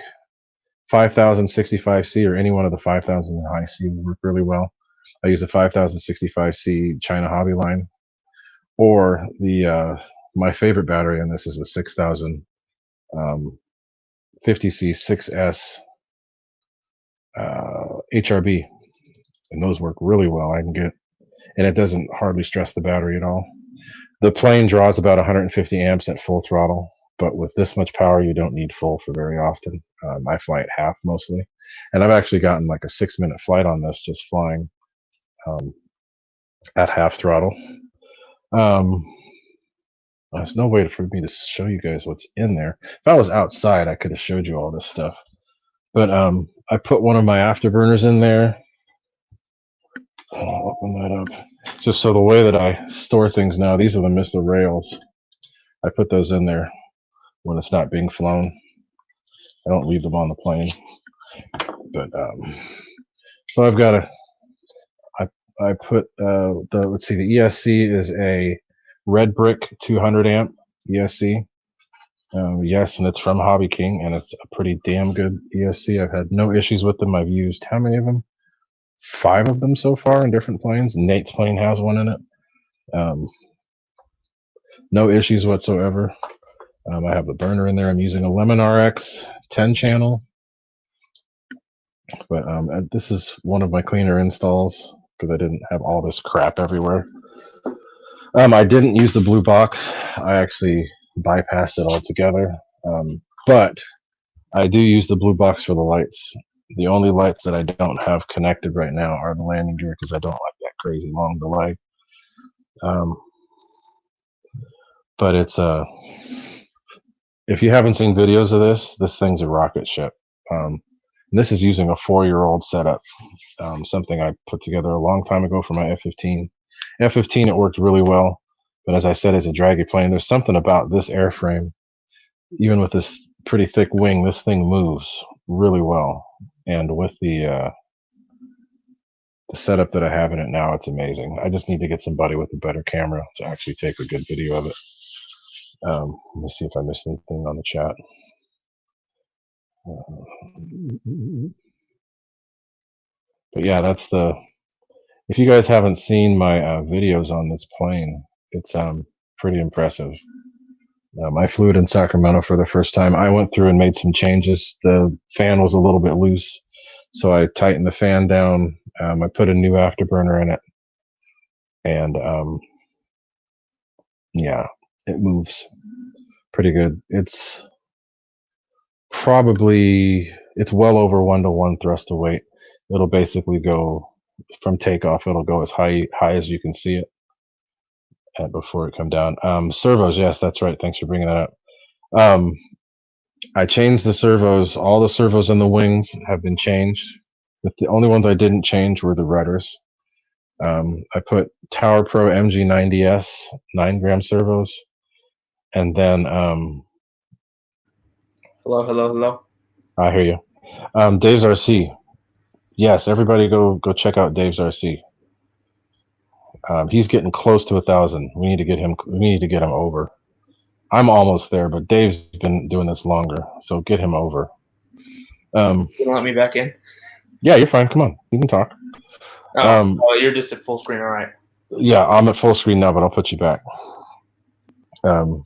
5065C, or any one of the 5000 high C will work really well. I use a 5065C China Hobby line, or my favorite battery in this is a 6000 50C 6S HRB, and those work really well. And it doesn't hardly stress the battery at all. The plane draws about 150 amps at full throttle, but with this much power, you don't need full for very often. I fly at half mostly, and I've actually gotten like a 6-minute flight on this just flying at half throttle. There's no way for me to show you guys what's in there. If I was outside, I could have showed you all this stuff. But I put one of my afterburners in there. I'll open that up. Just so the way that I store things now, these are the missile rails. I put those in there when it's not being flown. I don't leave them on the plane. But so I've got I put let's see, the ESC is a red brick 200 amp ESC. Yes, and it's from Hobby King, and it's a pretty damn good ESC. I've had no issues with them. I've used how many of them? 5 of them so far in different planes. Nate's plane has one in it. No issues whatsoever. I have the burner in there. I'm using a Lemon RX 10 channel. But this is one of my cleaner installs because I didn't have all this crap everywhere. I didn't use the blue box. I actually bypassed it altogether. But I do use the blue box for the lights. The only lights that I don't have connected right now are the landing gear because I don't like that crazy long delay. But it's if you haven't seen videos of this thing's a rocket ship. This is using a 4-year-old setup, something I put together a long time ago for my F15. F15, it worked really well, but as I said, it's a draggy plane. There's something about this airframe, even with this pretty thick wing, this thing moves really well. And with the setup that I have in it now, it's amazing. I just need to get somebody with a better camera to actually take a good video of it. Let me see if I missed anything on the chat. But yeah, that's the. If you guys haven't seen my videos on this plane, it's pretty impressive. I flew it in Sacramento for the first time. I went through and made some changes. The fan was a little bit loose, so I tightened the fan down. I put a new afterburner in it, and yeah, it moves pretty good. It's well over 1-to-1 thrust to weight. It'll basically go from takeoff. It'll go as high as you can see it before it come down. Servos, yes, that's right. Thanks for bringing that up. I changed the servos. All the servos in the wings have been changed. But the only ones I didn't change were the rudders. I put Tower Pro MG90S 9-gram servos, and then Hello. I hear you. Dave's RC. Yes, everybody go check out Dave's RC. He's getting close to 1,000. We need to get him over. I'm almost there, but Dave's been doing this longer, so get him over. You gonna let me back in? Yeah, you're fine. Come on, you can talk. You're just at full screen, all right? Yeah, I'm at full screen now, but I'll put you back.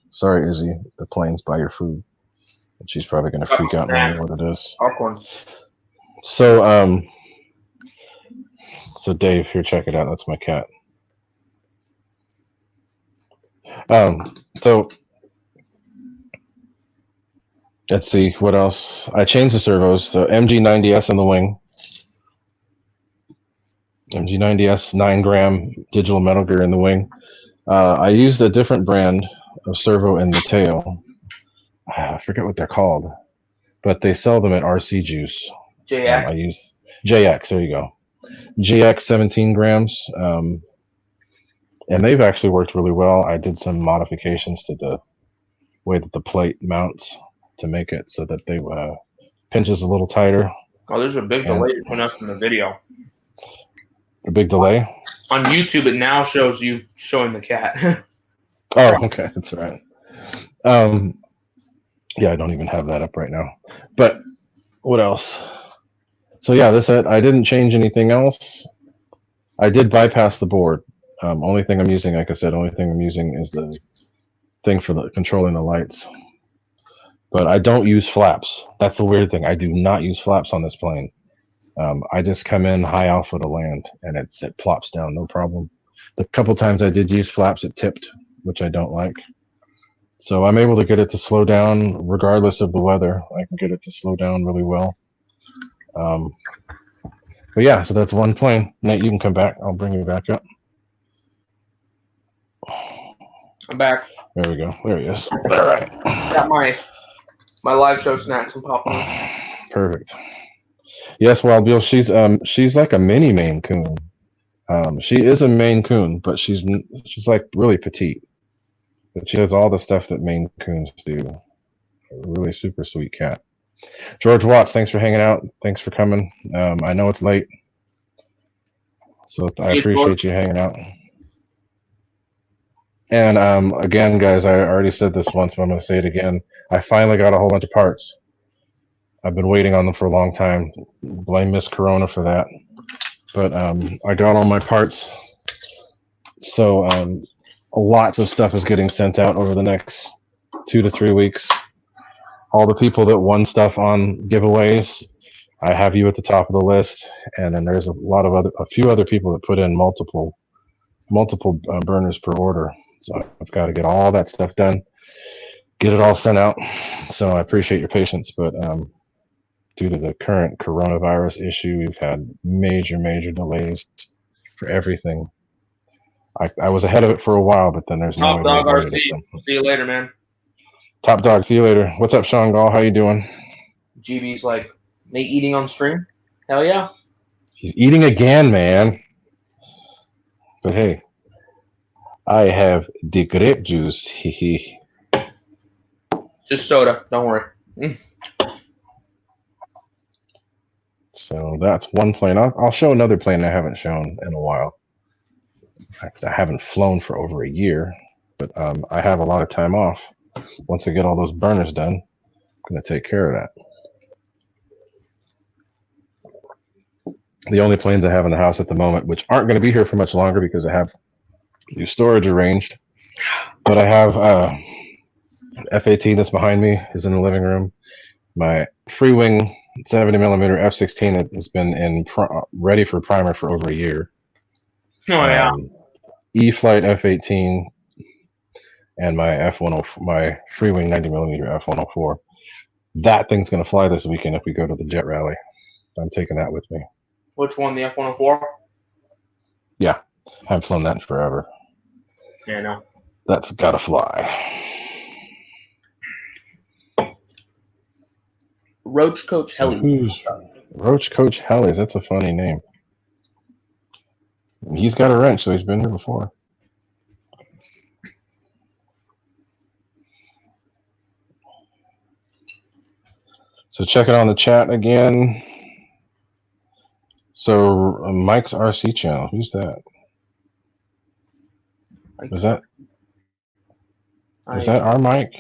Sorry, Izzy. The plane's by your food. She's probably gonna freak out knowing what it is. Popcorn. So Dave, here, check it out. That's my cat. So let's see what else. I changed the servos. So MG90S in the wing. MG90S 9-gram digital metal gear in the wing. I used a different brand of servo in the tail. I forget what they're called, but they sell them at RC Juice. JX. I use JX. There you go. JX 17 grams. And they've actually worked really well. I did some modifications to the way that the plate mounts to make it so that they pinches a little tighter. Oh, there's a big delay between us and the video. A big delay? On YouTube, it now shows you showing the cat. Oh, okay. That's right. Yeah, I don't even have that up right now. But what else? So yeah, that's it. I didn't change anything else. I did bypass the board. Only thing I'm using, like I said, is the thing for controlling the lights. But I don't use flaps. That's the weird thing. I do not use flaps on this plane. I just come in high alpha to land, and it plops down, no problem. The couple times I did use flaps, it tipped, which I don't like. So I'm able to get it to slow down regardless of the weather. I can get it to slow down really well. But yeah, so that's one plane. Nate, you can come back. I'll bring you back up. I'm back. There we go. There he is. All right. Got my live show snacks and popcorn. Perfect. Yes, Wild Bill. She's like a mini Maine Coon. She is a Maine Coon, but she's like really petite. But she has all the stuff that Maine Coons do. A really super sweet cat. George Watts, thanks for hanging out. Thanks for coming. I know it's late, so I appreciate you hanging out. And again, guys, I already said this once, but I'm going to say it again. I finally got a whole bunch of parts. I've been waiting on them for a long time. Blame Miss Corona for that. But I got all my parts. So lots of stuff is getting sent out over the next 2 to 3 weeks. All the people that won stuff on giveaways, I have you at the top of the list. And then there's a few other people that put in multiple burners per order. So I've got to get all that stuff done, get it all sent out. So I appreciate your patience, but due to the current coronavirus issue, we've had major delays for everything. I was ahead of it for a while, but then there's no way. Top Dog RC. See you later, man. Top Dog, see you later. What's up, Sean Gall? How you doing? GB's like, Nate eating on stream? Hell yeah. He's eating again, man. But hey, I have the grape juice. Just soda. Don't worry. So that's one plane. I'll show another plane I haven't shown in a while. I haven't flown for over a year, but I have a lot of time off. Once I get all those burners done, I'm going to take care of that. The only planes I have in the house at the moment, which aren't going to be here for much longer because I have new storage arranged, but I have F-18 that's behind me is in the living room. My free wing 70mm F-16 that has been ready for primer for over a year. Oh yeah. E-Flight F-18 and my F-104, my free wing 90mm F-104. That thing's going to fly this weekend if we go to the jet rally. I'm taking that with me. Which one, the F-104? Yeah, I haven't flown that in forever. Yeah, no. That's got to fly. Roach Coach Heli. Who's Roach Coach Hellies? That's a funny name. He's got a wrench, so he's been here before. So check it on the chat again. So Mike's RC channel. Who's that? Is that our Mike?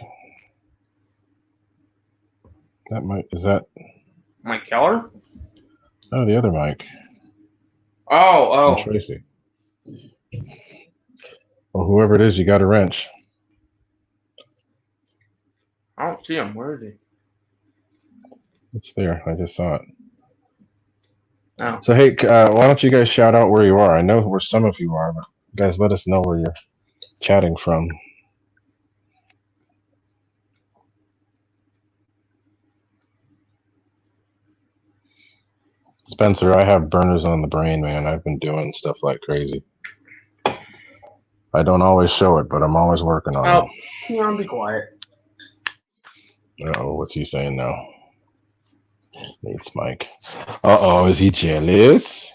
That Mike is that Mike Keller? Oh, the other Mike. Oh. And Tracy. Well, whoever it is, you got a wrench. I don't see him. Where is he? It's there. I just saw it. Oh. So hey, why don't you guys shout out where you are? I know where some of you are, but guys, let us know where you're chatting from. Spencer, I have burners on the brain, man. I've been doing stuff like crazy. I don't always show it, but I'm always working on it. Come on, be quiet. Uh-oh, what's he saying now? It's Mike. Uh-oh, is he jealous?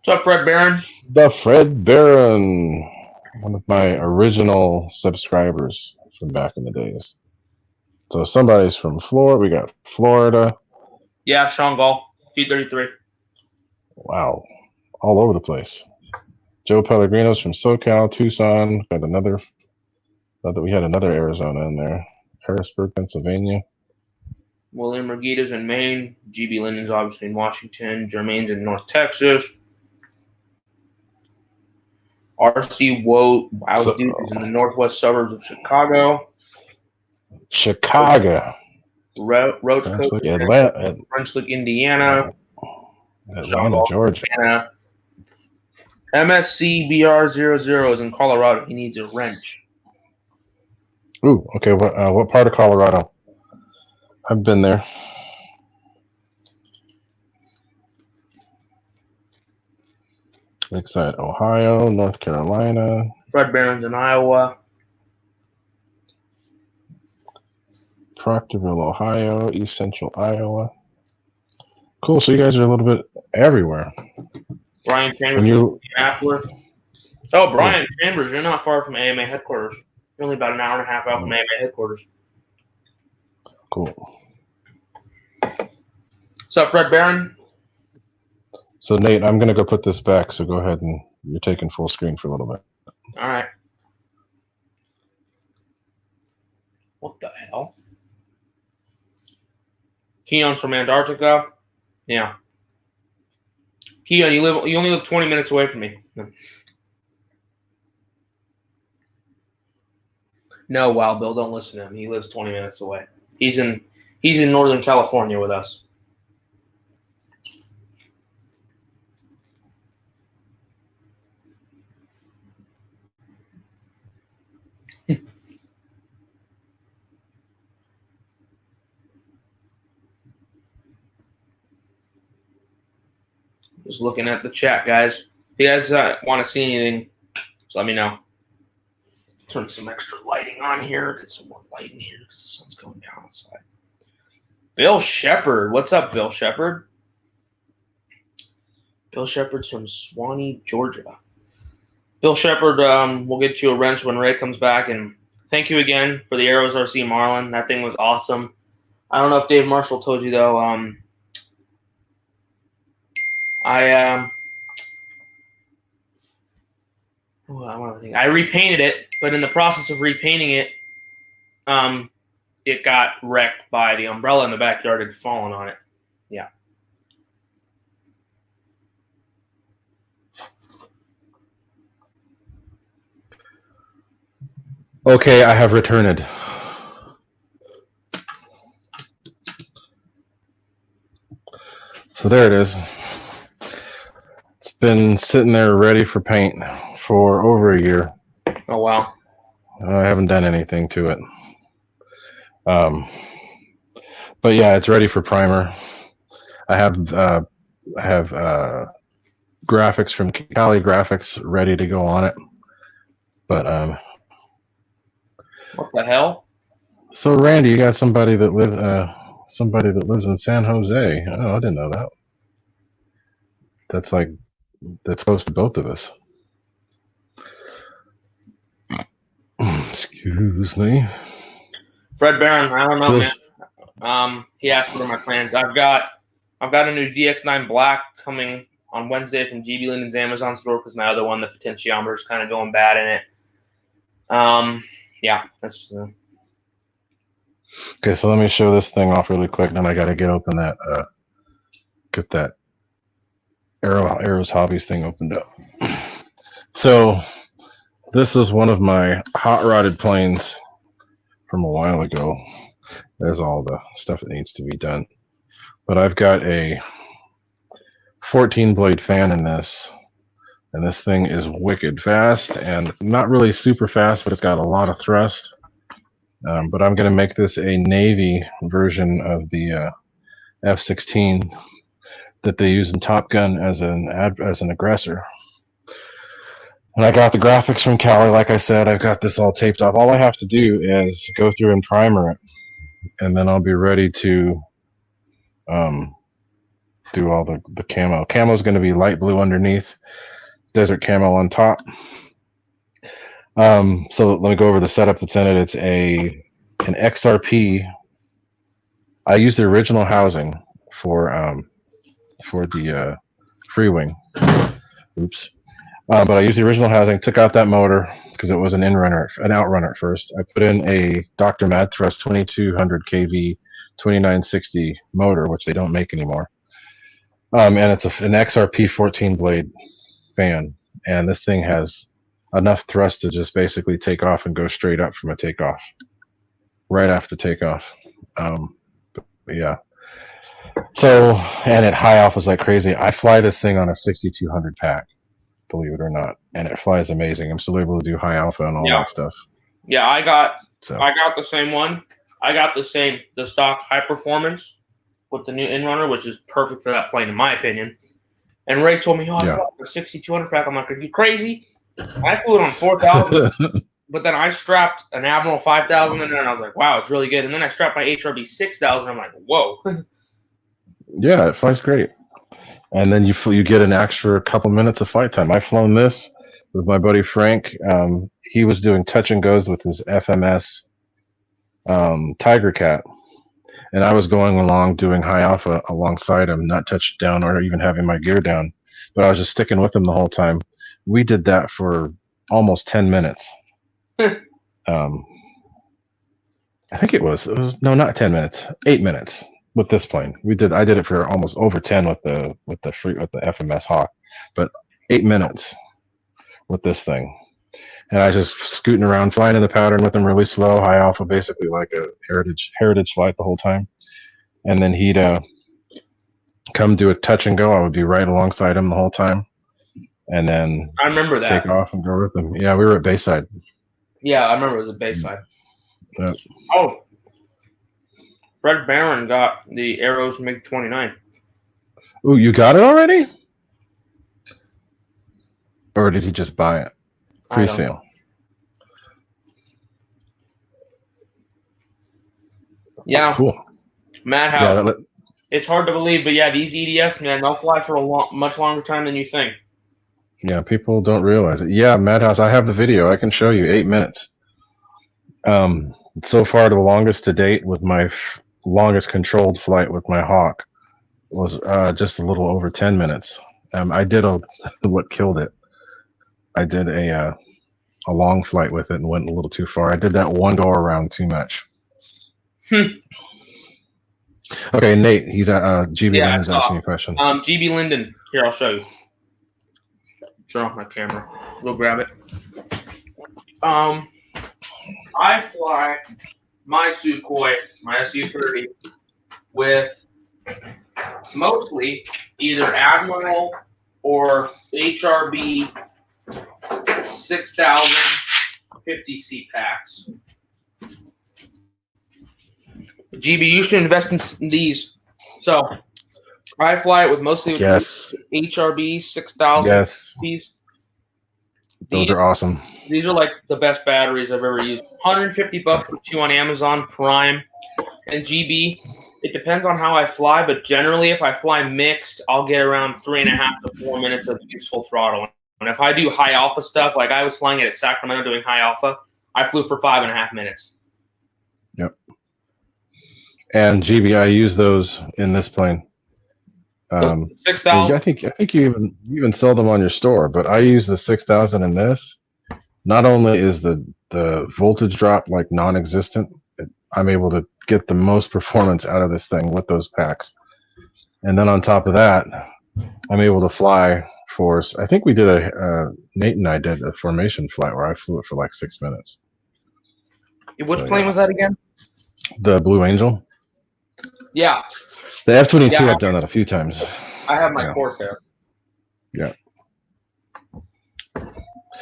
What's up, Fred Barron? The Fred Barron. One of my original subscribers from back in the days. So somebody's from Florida. We got Florida. Yeah, Sean Gall, T33. Wow. All over the place. Joe Pellegrino's from SoCal, Tucson. Got another. We had another Arizona in there. Harrisburg, Pennsylvania. William Regida's in Maine. GB Linden's obviously in Washington. Jermaine's in North Texas. RC Dude is in the northwest suburbs of Chicago. Roach Coach Atlanta, Brunswick, Indiana. Atlanta, Georgia. Indiana. MSC BR00 is in Colorado. He needs a wrench. Ooh, okay. What part of Colorado? I've been there. Lakeside, Ohio, North Carolina. Fred Barron's in Iowa. Proctorville, Ohio, East Central Iowa. Cool. So you guys are a little bit everywhere. Brian Chambers in Minneapolis. Oh, Brian Chambers, you're not far from AMA headquarters. You're only about an hour and a half out from AMA headquarters. Cool. What's up, Fred Barron? So Nate, I'm gonna go put this back. So go ahead and you're taking full screen for a little bit. All right. What the hell? Keon's from Antarctica. Yeah. Keon, you only live 20 minutes away from me. No, Wild Bill, don't listen to him. He lives 20 minutes away. He's in Northern California with us. Just looking at the chat, guys. If you guys want to see anything, just let me know. Turn some extra lighting on here. Get some more light in here because the sun's going down outside. Bill Shepard. What's up, Bill Shepard? Bill Shepard's from Swanee, Georgia. Bill Shepard, we'll get you a wrench when Ray comes back, and thank you again for the Arrows RC Marlin. That thing was awesome. I don't know if Dave Marshall told you though. I repainted it, but in the process of repainting it, it got wrecked by the umbrella in the backyard had fallen on it. Yeah. Okay, I have returned. So there it is. It's been sitting there ready for paint for over a year. Oh, wow. I haven't done anything to it. But yeah, it's ready for primer. I have graphics from Cali Graphics ready to go on it. But what the hell? So Randy, you got somebody that lives in San Jose. Oh, I didn't know that. That's close to both of us. Excuse me. Fred Barron, I don't know, man. He asked what are my plans. I've got a new DX9 Black coming on Wednesday from GB Linden's Amazon store because my other one, the potentiometer, is kind of going bad in it. Yeah, that's. Okay, so let me show this thing off really quick. Then I got to get that Arrows Hobbies thing opened up. So this is one of my hot rodded planes from a while ago. There's all the stuff that needs to be done. But I've got a 14 blade fan in this, and this thing is wicked fast, and not really super fast, but it's got a lot of thrust. But I'm going to make this a Navy version of the F-16 that they use in Top Gun as an aggressor. And I got the graphics from Cali, like I said. I've got this all taped off. All I have to do is go through and primer it, and then I'll be ready to do all the camo. Camo is going to be light blue underneath, desert camo on top. So let me go over the setup that's in it. It's an XRP. I used the original housing for the free wing. Oops. But I used the original housing, took out that motor because it was an outrunner at first. I put in a Dr. Mad Thrust 2200 kV 2960 motor, which they don't make anymore. And it's an XRP 14 blade fan. And this thing has enough thrust to just basically take off and go straight up from a takeoff, right after takeoff. But yeah. So, and at high alphas like crazy. I fly this thing on a 6200 pack, believe it or not, and it flies amazing. I'm still able to do high alpha and all that stuff. Yeah, I got the same one. I got the stock high performance with the new Inrunner, which is perfect for that plane in my opinion. And Ray told me, I flew a 6200 pack. I'm like, are you crazy? I flew it on 4000, but then I strapped an Admiral 5000 in there, and I was like, wow, it's really good. And then I strapped my HRB 6000. I'm like, whoa. Yeah, it flies great. And then you get an extra couple minutes of flight time. I've flown this with my buddy Frank. He was doing touch and goes with his FMS Tiger Cat, and I was going along doing high alpha alongside him, not touched down or even having my gear down, but I was just sticking with him the whole time. We did that for almost 10 minutes. I think it was no, not 10 minutes, 8 minutes with this plane. I did it for almost over 10 with the FMS Hawk, but 8 minutes with this thing. And I just scooting around, flying in the pattern with him really slow, high alpha, basically like a heritage flight the whole time. And then he'd come do a touch and go. I would be right alongside him the whole time. And then I remember that. Take off and go with him. Yeah, we were at Bayside. Yeah, I remember it was at Bayside. Yeah. Oh, Fred Barron got the Arrows MiG-29. Oh, you got it already? Or did he just buy it? Pre-sale. Yeah. Cool. Madhouse. Yeah, it's hard to believe, but yeah, these EDFs, man, they'll fly for much longer time than you think. Yeah, people don't realize it. Yeah, Madhouse, I have the video. I can show you 8 minutes. So far, the longest to date with my longest controlled flight with my Hawk was just a little over 10 minutes. I did what killed it. I did a long flight with it and went a little too far. I did that one go around too much. Okay, Nate, he's at GB Linden's asking you a question. GB Linden, here, I'll show you. Turn off my camera. We'll grab it. I fly my Sukhoi, my Su-30, with mostly either Admiral or HRB 6000 50C packs. GB, you should invest in these. So I fly it with mostly HRB 6000. Yes. Those are awesome. These are like the best batteries I've ever used. $150 for 2 on Amazon Prime. And GB, it depends on how I fly, but generally if I fly mixed, I'll get around 3.5 to 4 minutes of useful throttle. And if I do high alpha stuff, like I was flying it at Sacramento doing high alpha, I flew for 5.5 minutes. Yep. And GB, I use those in this plane. 6,000. I think you even sell them on your store, but I use the 6,000 in this. Not only is the voltage drop like non-existent, I'm able to get the most performance out of this thing with those packs. And then on top of that, I'm able to fly for, I think we did Nate and I did a formation flight where I flew it for like 6 minutes. Which plane was that again? The Blue Angel. Yeah. The F-22, I've done that a few times. I have my Corsair. Yeah.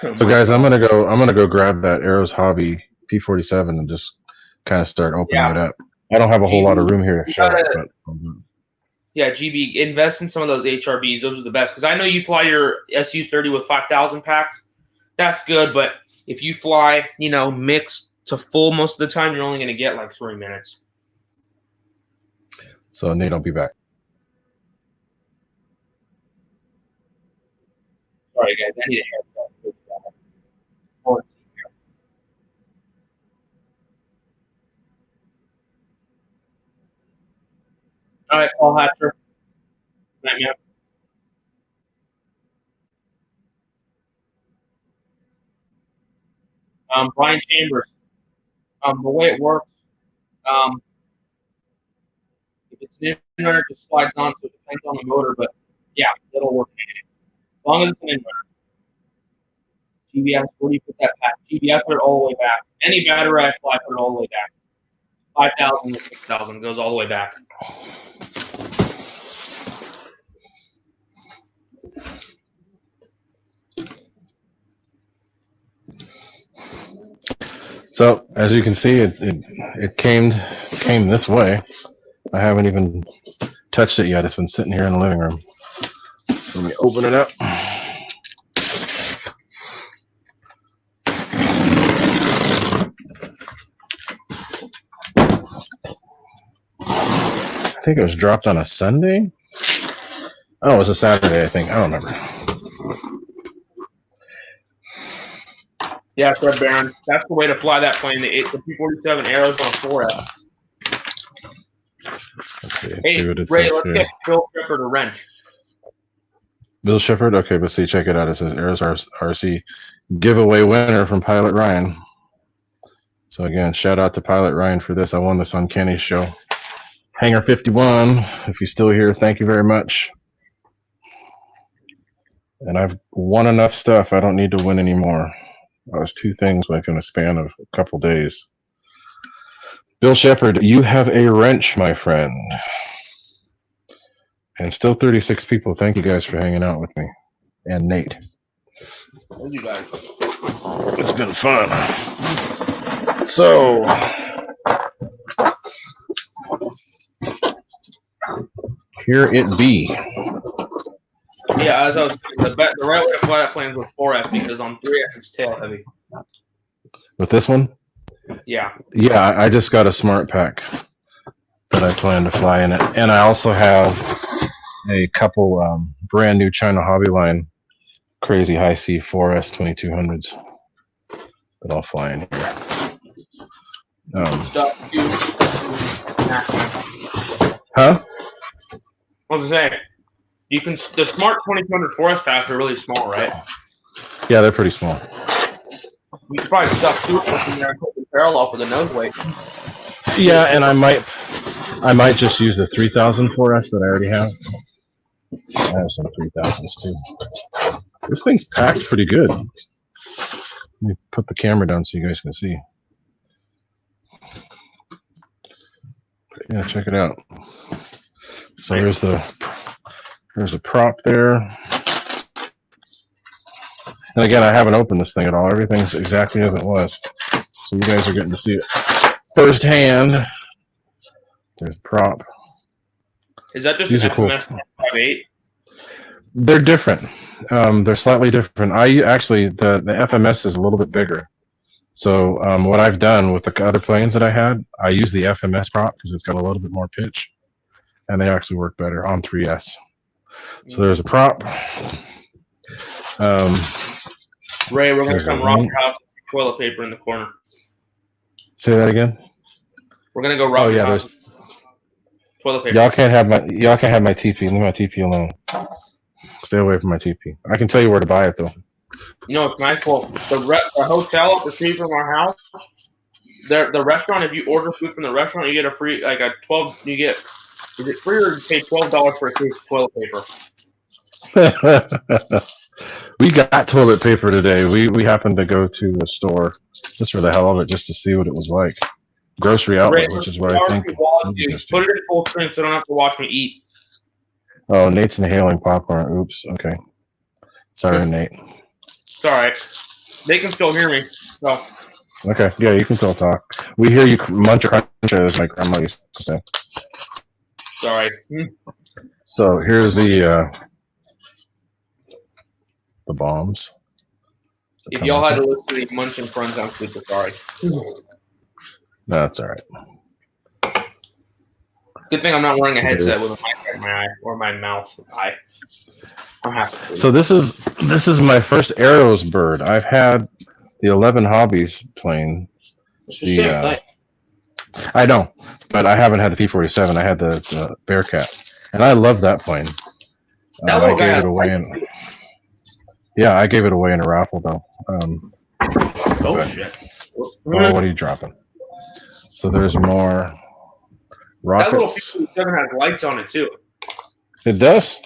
So guys, I'm gonna go grab that Arrows Hobby P47 and just kind of start opening it up. I don't have a whole lot of room here to show it, but yeah, GB, invest in some of those HRBs. Those are the best because I know you fly your Su-30 with 5,000 packs. That's good, but if you fly, mixed to full most of the time, you're only going to get like 3 minutes. So Nate, I'll be back. Sorry, guys. I need a haircut. All right, Paul Hatcher. Brian Chambers. The way it works, if it's an inverter, it just slides on, so it depends on the motor, but yeah, it'll work. As long as it's an inverter. GBS, where do you put that pack? GBS, put it all the way back. Any battery I fly, put it all the way back. 5,000 to 6,000 goes all the way back. So as you can see, it came this way. I haven't even touched it yet. It's been sitting here in the living room. Let me open it up. I think it was dropped on a Sunday. Oh, it was a Saturday, I think. I don't remember. Yeah, Fred Barron. That's the way to fly that plane. The P-47 Arrows on 4F. Let's see Hey, what it Ray, says let's here. get Bill Shepard a wrench. Bill Shepard? Okay, but see, check it out. It says Arrows RC giveaway winner from Pilot Ryan. So again, shout out to Pilot Ryan for this. I won this on Kenny's show. Hangar 51, if you're still here, thank you very much. And I've won enough stuff. I don't need to win anymore. That was 2 things within a span of a couple days. Bill Shepard, you have a wrench, my friend. And still 36 people. Thank you guys for hanging out with me. And Nate. Thank you guys. It's been fun. So, here it be. Yeah, as I was the right way to fly that plane is with 4F because on 3F it's tail heavy. With this one? Yeah. Yeah, I just got a smart pack that I plan to fly in it. And I also have a couple brand new China Hobby Line Crazy High C 4S 2200s that I'll fly in here. Stuff too. Huh? I was gonna say, you can the smart 2200 forest packs are really small, right? Yeah, they're pretty small. You could probably stuff two of them in there and put them parallel for the nose weight. Yeah, and I might just use the 3000 4S that I already have. I have some 3000s too. This thing's packed pretty good. Let me put the camera down so you guys can see. Yeah, check it out. So there's a prop there. And again, I haven't opened this thing at all. Everything's exactly as it was. So you guys are getting to see it firsthand. There's the prop. Is that just These an are cool. FMS 58? They're different. They're slightly different. Actually, the FMS is a little bit bigger. So what I've done with the other planes that I had, I use the FMS prop because it's got a little bit more pitch, and they actually work better on 3S. So there's a prop. Ray, we're gonna come rob your house with toilet paper in the corner. Say that again. We're gonna go rob your house. Toilet paper. Y'all can't have my TP. Leave my TP alone. Stay away from my TP. I can tell you where to buy it though. You know, it's nice. Well, the hotel up the street from our house, the restaurant. If you order food from the restaurant, you get a free is it free or you pay $12 for a case of toilet paper? We got toilet paper today. We happened to go to a store just for the hell of it, just to see what it was like. Grocery outlet, which is where I think. Put it in full screen so I don't have to watch me eat. Oh, Nate's inhaling popcorn. Oops. Okay. Sorry, Nate. It's all right. They can still hear me. So. Okay. Yeah, you can still talk. We hear you munch or crunch, as my grandma used to say. Sorry. So here's the bombs. If y'all had to listen to these munch and crunch, I'm super sorry. That's all right. Good thing I'm not wearing a headset with a mic in my eye or my mouth eye. I'm happy. So this is my first Arrows bird. I've had the 11 Hobbies plane. I know, but I haven't had the P-47. I had the Bearcat, and I love that plane. I gave it away I gave it away in a raffle though. Shit! Oh, what are you dropping? So there's more rockets. That little P-47 has lights on it too. It does?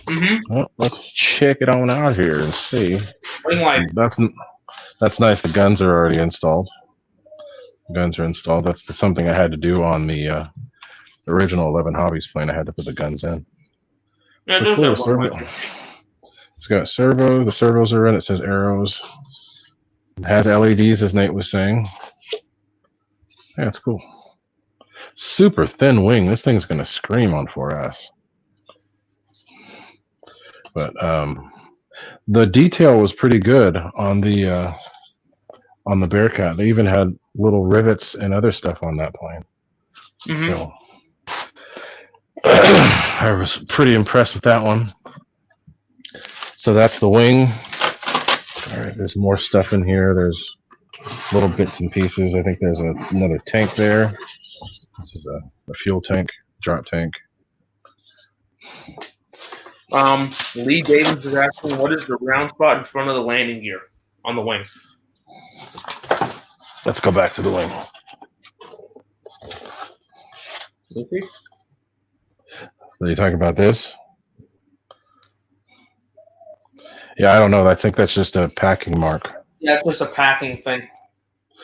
Mm-hmm. Well, let's check it on out here and see. That's nice. The guns are already installed. The guns are installed. That's something I had to do on the original 11 Hobbies plane. I had to put the guns in. Yeah, it's got servo. The servos are in. It says Arrows. It has LEDs, as Nate was saying. Yeah, it's cool. Super thin wing. This thing's gonna scream on 4S. But the detail was pretty good on the Bearcat. They even had little rivets and other stuff on that plane. Mm-hmm. So I was pretty impressed with that one. So that's the wing. All right, there's more stuff in here. There's little bits and pieces. I think there's another tank there. This is a fuel tank, drop tank. Lee Davis is asking, what is the round spot in front of the landing gear on the wing? Let's go back to the wing. Okay. So you talking about this? Yeah, I don't know. I think that's just a packing mark. Yeah, it's just a packing thing.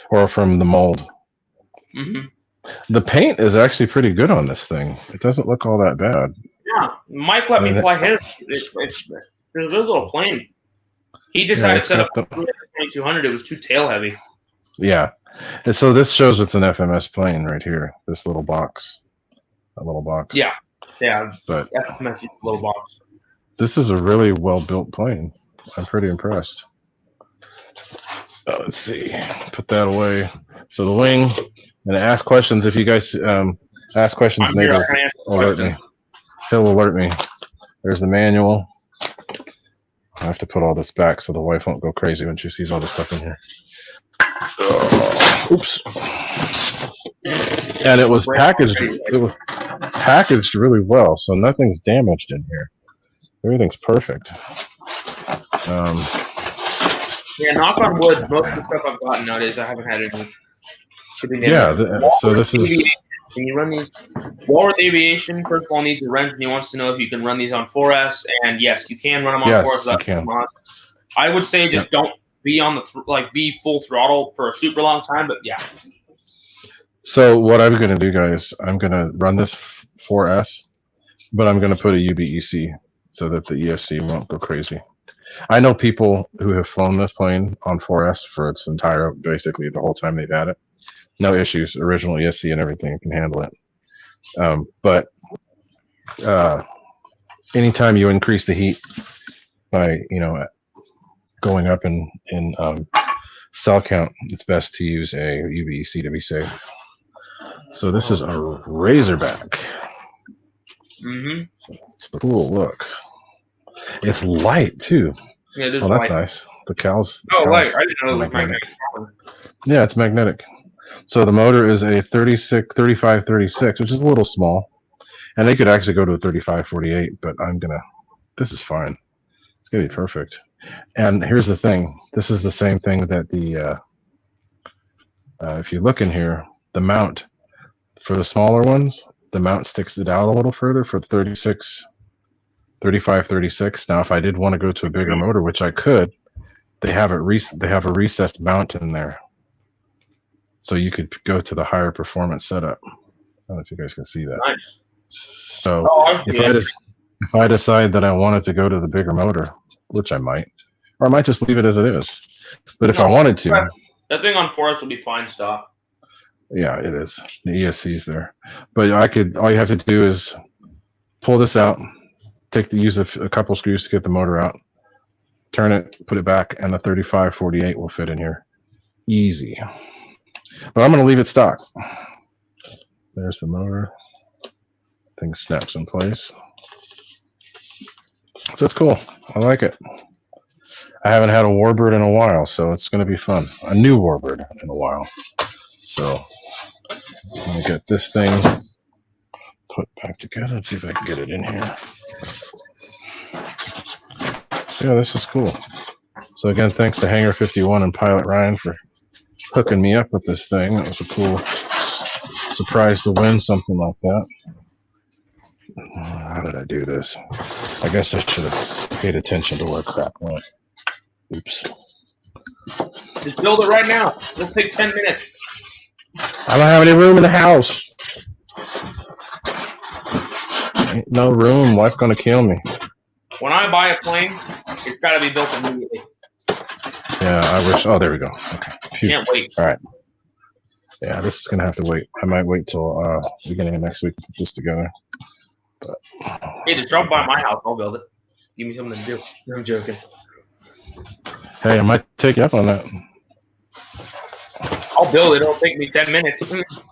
Or from the mold. Mm-hmm. The paint is actually pretty good on this thing. It doesn't look all that bad. Yeah, Mike let me fly his. It's a good little plane. He just had it set up for 2200. It was too tail heavy. Yeah. And so this shows it's an FMS plane right here. This little box. A little box. Yeah. Yeah. But FMS little box. This is a really well-built plane. I'm pretty impressed. Let's see. Put that away. So the wing. And ask questions. If you guys ask questions, maybe alert me. He'll alert me. There's the manual. I have to put all this back so the wife won't go crazy when she sees all this stuff in here. Oops. And it was packaged. It was packaged really well, so nothing's damaged in here. Everything's perfect. Yeah, knock on wood. Most of the stuff I've gotten nowadays, I haven't had any shipping Yeah. So this is. Can you run these? Walworth Aviation, first of all, needs a wrench, and he wants to know if you can run these on 4S. And yes, you can run them on 4S. Yes, you can. I would say just don't be on the be full throttle for a super long time, but yeah. So what I'm going to do, guys, I'm going to run this 4S, but I'm going to put a UBEC so that the ESC won't go crazy. I know people who have flown this plane on 4S for its entire, basically the whole time they've had it. No issues. Original ESC and everything can handle it. But anytime you increase the heat by, going up in cell count, it's best to use a UBEC to be safe. So this is a Razorback. It's a cool look. It's light too. Yeah, it is. Oh, that's nice. The cow's. Light. I didn't know it was magnetic. Yeah, it's magnetic. So the motor is a 3536, which is a little small. And they could actually go to a 3548, but this is fine. It's going to be perfect. And here's the thing. This is the same thing that if you look in here, the mount for the smaller ones, the mount sticks it out a little further for 3536. Now, if I did want to go to a bigger motor, which I could, they have a recessed mount in there. So you could go to the higher performance setup. I don't know if you guys can see that. Nice. So if I decide that I wanted to go to the bigger motor, which I might, or I might just leave it as it is. But if I wanted to, that thing on 4S will be fine stock. Yeah, it is. The ESC's there. But all you have to do is pull this out, use a couple screws to get the motor out, turn it, put it back, and the 3548 will fit in here. Easy. But I'm going to leave it stock. There's the motor. Thing snaps in place. So it's cool. I like it. I haven't had a Warbird in a while, so it's going to be fun. A new Warbird in a while. So I'm going to get this thing put back together. Let's see if I can get it in here. Yeah, this is cool. So again, thanks to Hangar 51 and Pilot Ryan for hooking me up with this thing. That was a cool surprise to win something like that. How did I do this? I guess I should have paid attention to where crap went. Oops. Just build it right now. It'll take 10 minutes. I don't have any room in the house. Ain't no room. Wife's gonna kill me. When I buy a plane, it's got to be built immediately. Yeah, I wish. Oh, there we go. Okay. Phew. Can't wait. All right. Yeah, this is gonna have to wait. I might wait till beginning of next week to put this together. But hey, just drop by my house. I'll build it. Give me something to do. I'm joking. Hey, I might take you up on that. I'll build it. It'll take me 10 minutes. Let's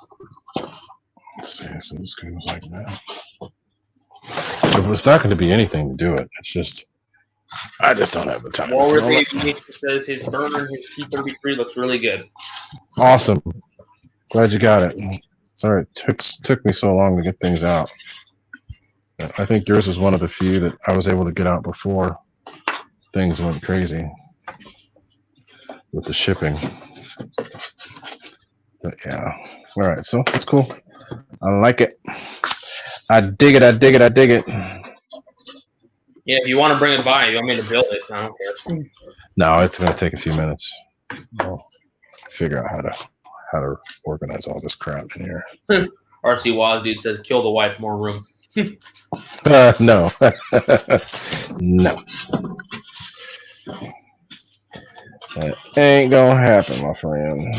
see. So this goes like that. So it's not going to be anything to do it. It's just, I just don't have the time. Walworth Aviation says his burner, his T33 looks really good. Awesome. Glad you got it. Sorry it took me so long to get things out. I think yours is one of the few that I was able to get out before things went crazy with the shipping. But yeah. All right. So it's cool. I like it. I dig it. I dig it. I dig it. Yeah, if you want to bring it by, you want me to build it, I don't care. No, it's going to take a few minutes. I'll figure out how to organize all this crap in here. RC Waz dude says, kill the wife, more room. No. No. That ain't gonna happen, my friend.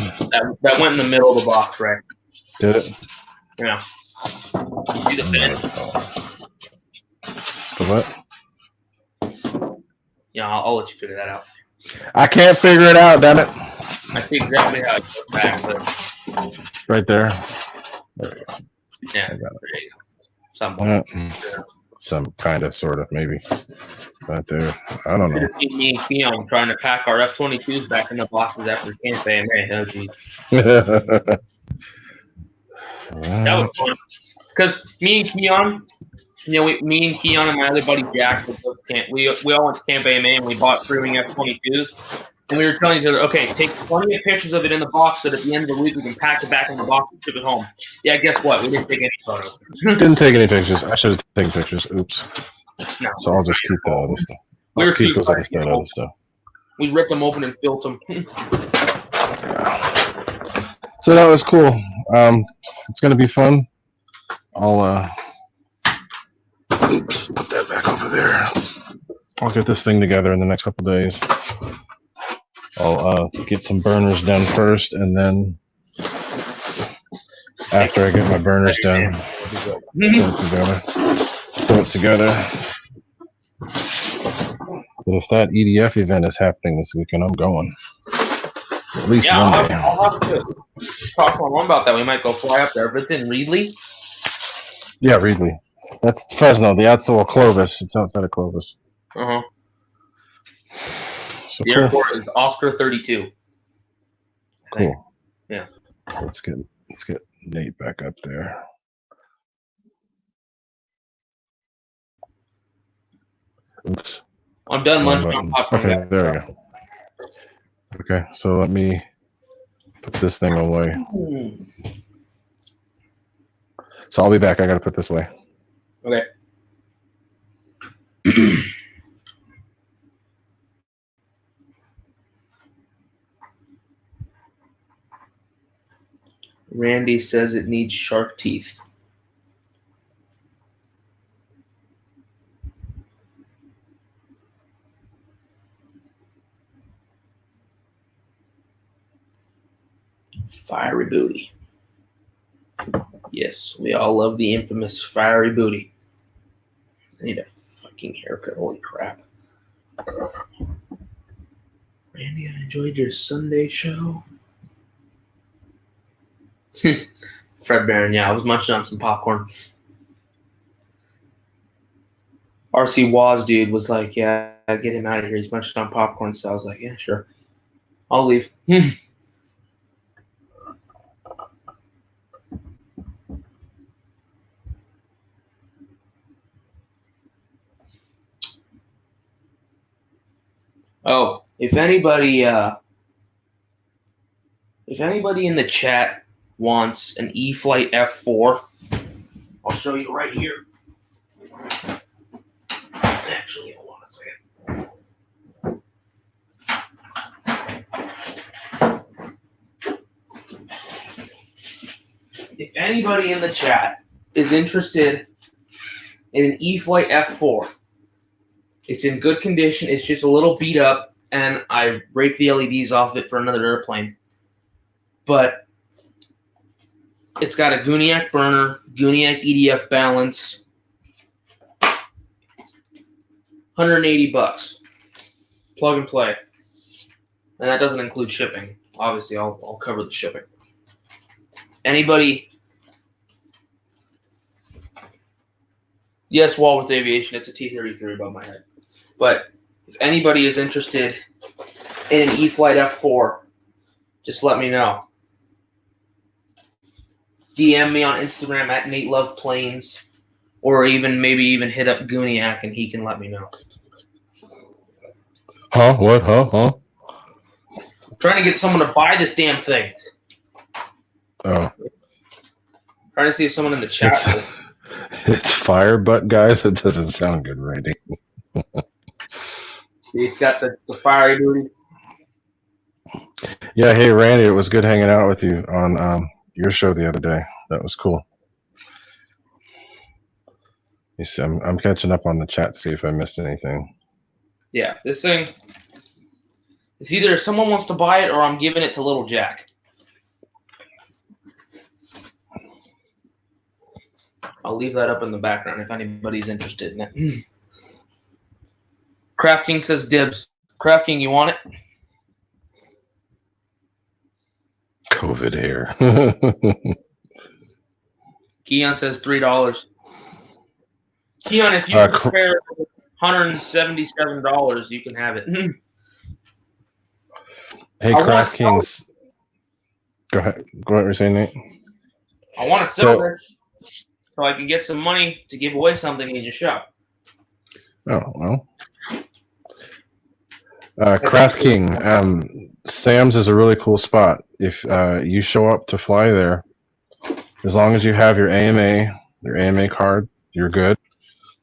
That went in the middle of the box, right? Did it? Yeah. You see the fin? The what? Yeah, I'll let you figure that out. I can't figure it out, damn it. I see exactly how it goes back, but right there. There we go. Yeah, there you go. Somewhere. some kind of, sort of, maybe. But I don't know. Me and Keon trying to pack our F-22s back in the boxes after Camp AMA. Oh, geez. That was fun. Because me and Keon, me and Keon and my other buddy Jack, we all went to Camp AMA and we bought premium F-22s. And we were telling each other, okay, take plenty of pictures of it in the box so that at the end of the week we can pack it back in the box and ship it home. Yeah, guess what? We didn't take any photos. Didn't take any pictures. I should have taken pictures. Oops. No, so I'll just keep the other stuff. We were keep those other stuff. We ripped them open and built them. So that was cool. It's going to be fun. I'll oops, put that back over there. I'll get this thing together in the next couple days. I'll get some burners done first, and then after I get my burners done, put it together. But if that EDF event is happening this weekend, I'm going. At least one day. I'll have to talk to my mom about that. We might go fly up there. But it's in Reedley? Yeah, Reedley. That's Fresno. The actual Clovis. It's outside of Clovis. Uh-huh. So the airport is Oscar 32. Cool. Yeah. Let's get Nate back up there. Oops. I'm done lunchtime popcorn. Okay, there we go. Okay, so let me put this thing away. So I'll be back. I gotta put this away. Okay. Randy says it needs shark teeth. Fiery booty. Yes, we all love the infamous fiery booty. I need a fucking haircut. Holy crap. Randy, I enjoyed your Sunday show. Fred Barron, yeah, I was munching on some popcorn. RC Waz dude was like, yeah, get him out of here. He's munching on popcorn. So I was like, yeah, sure. I'll leave. Oh, if anybody in the chat wants an E-Flight F4, I'll show you right here. Actually, hold on a second. If anybody in the chat is interested in an E-Flight F4, it's in good condition. It's just a little beat up, and I raped the LEDs off it for another airplane. But it's got a Gooniac burner, Gooniac EDF balance, $180, plug and play, and that doesn't include shipping. Obviously, I'll cover the shipping. Anybody? Yes, Walworth Aviation. It's a T-33 above my head. But if anybody is interested in an E-Flight F4, just let me know. DM me on Instagram at Nate Love Planes, or maybe even hit up Gooniac and he can let me know. Huh? What? Huh? I'm trying to get someone to buy this damn thing. Oh. Trying to see if someone in the chat will. It's fire butt, guys. It doesn't sound good, Randy. He's got the fiery booty. Yeah, hey Randy, it was good hanging out with you on your show the other day. That was cool. You see, I'm catching up on the chat to see if I missed anything. Yeah, this thing. It's either someone wants to buy it or I'm giving it to Little Jack. I'll leave that up in the background if anybody's interested in it. Craft King says dibs. Craft King, you want it? COVID hair. Keon says $3. Keon, if you compare $177, you can have it. Hey, Craft Kings. Go ahead. Go ahead. What you're saying, Nate? I want to sell it so I can get some money to give away something in your shop. Oh, well. Craft King. Sam's is a really cool spot. If you show up to fly there, as long as you have your AMA card, you're good.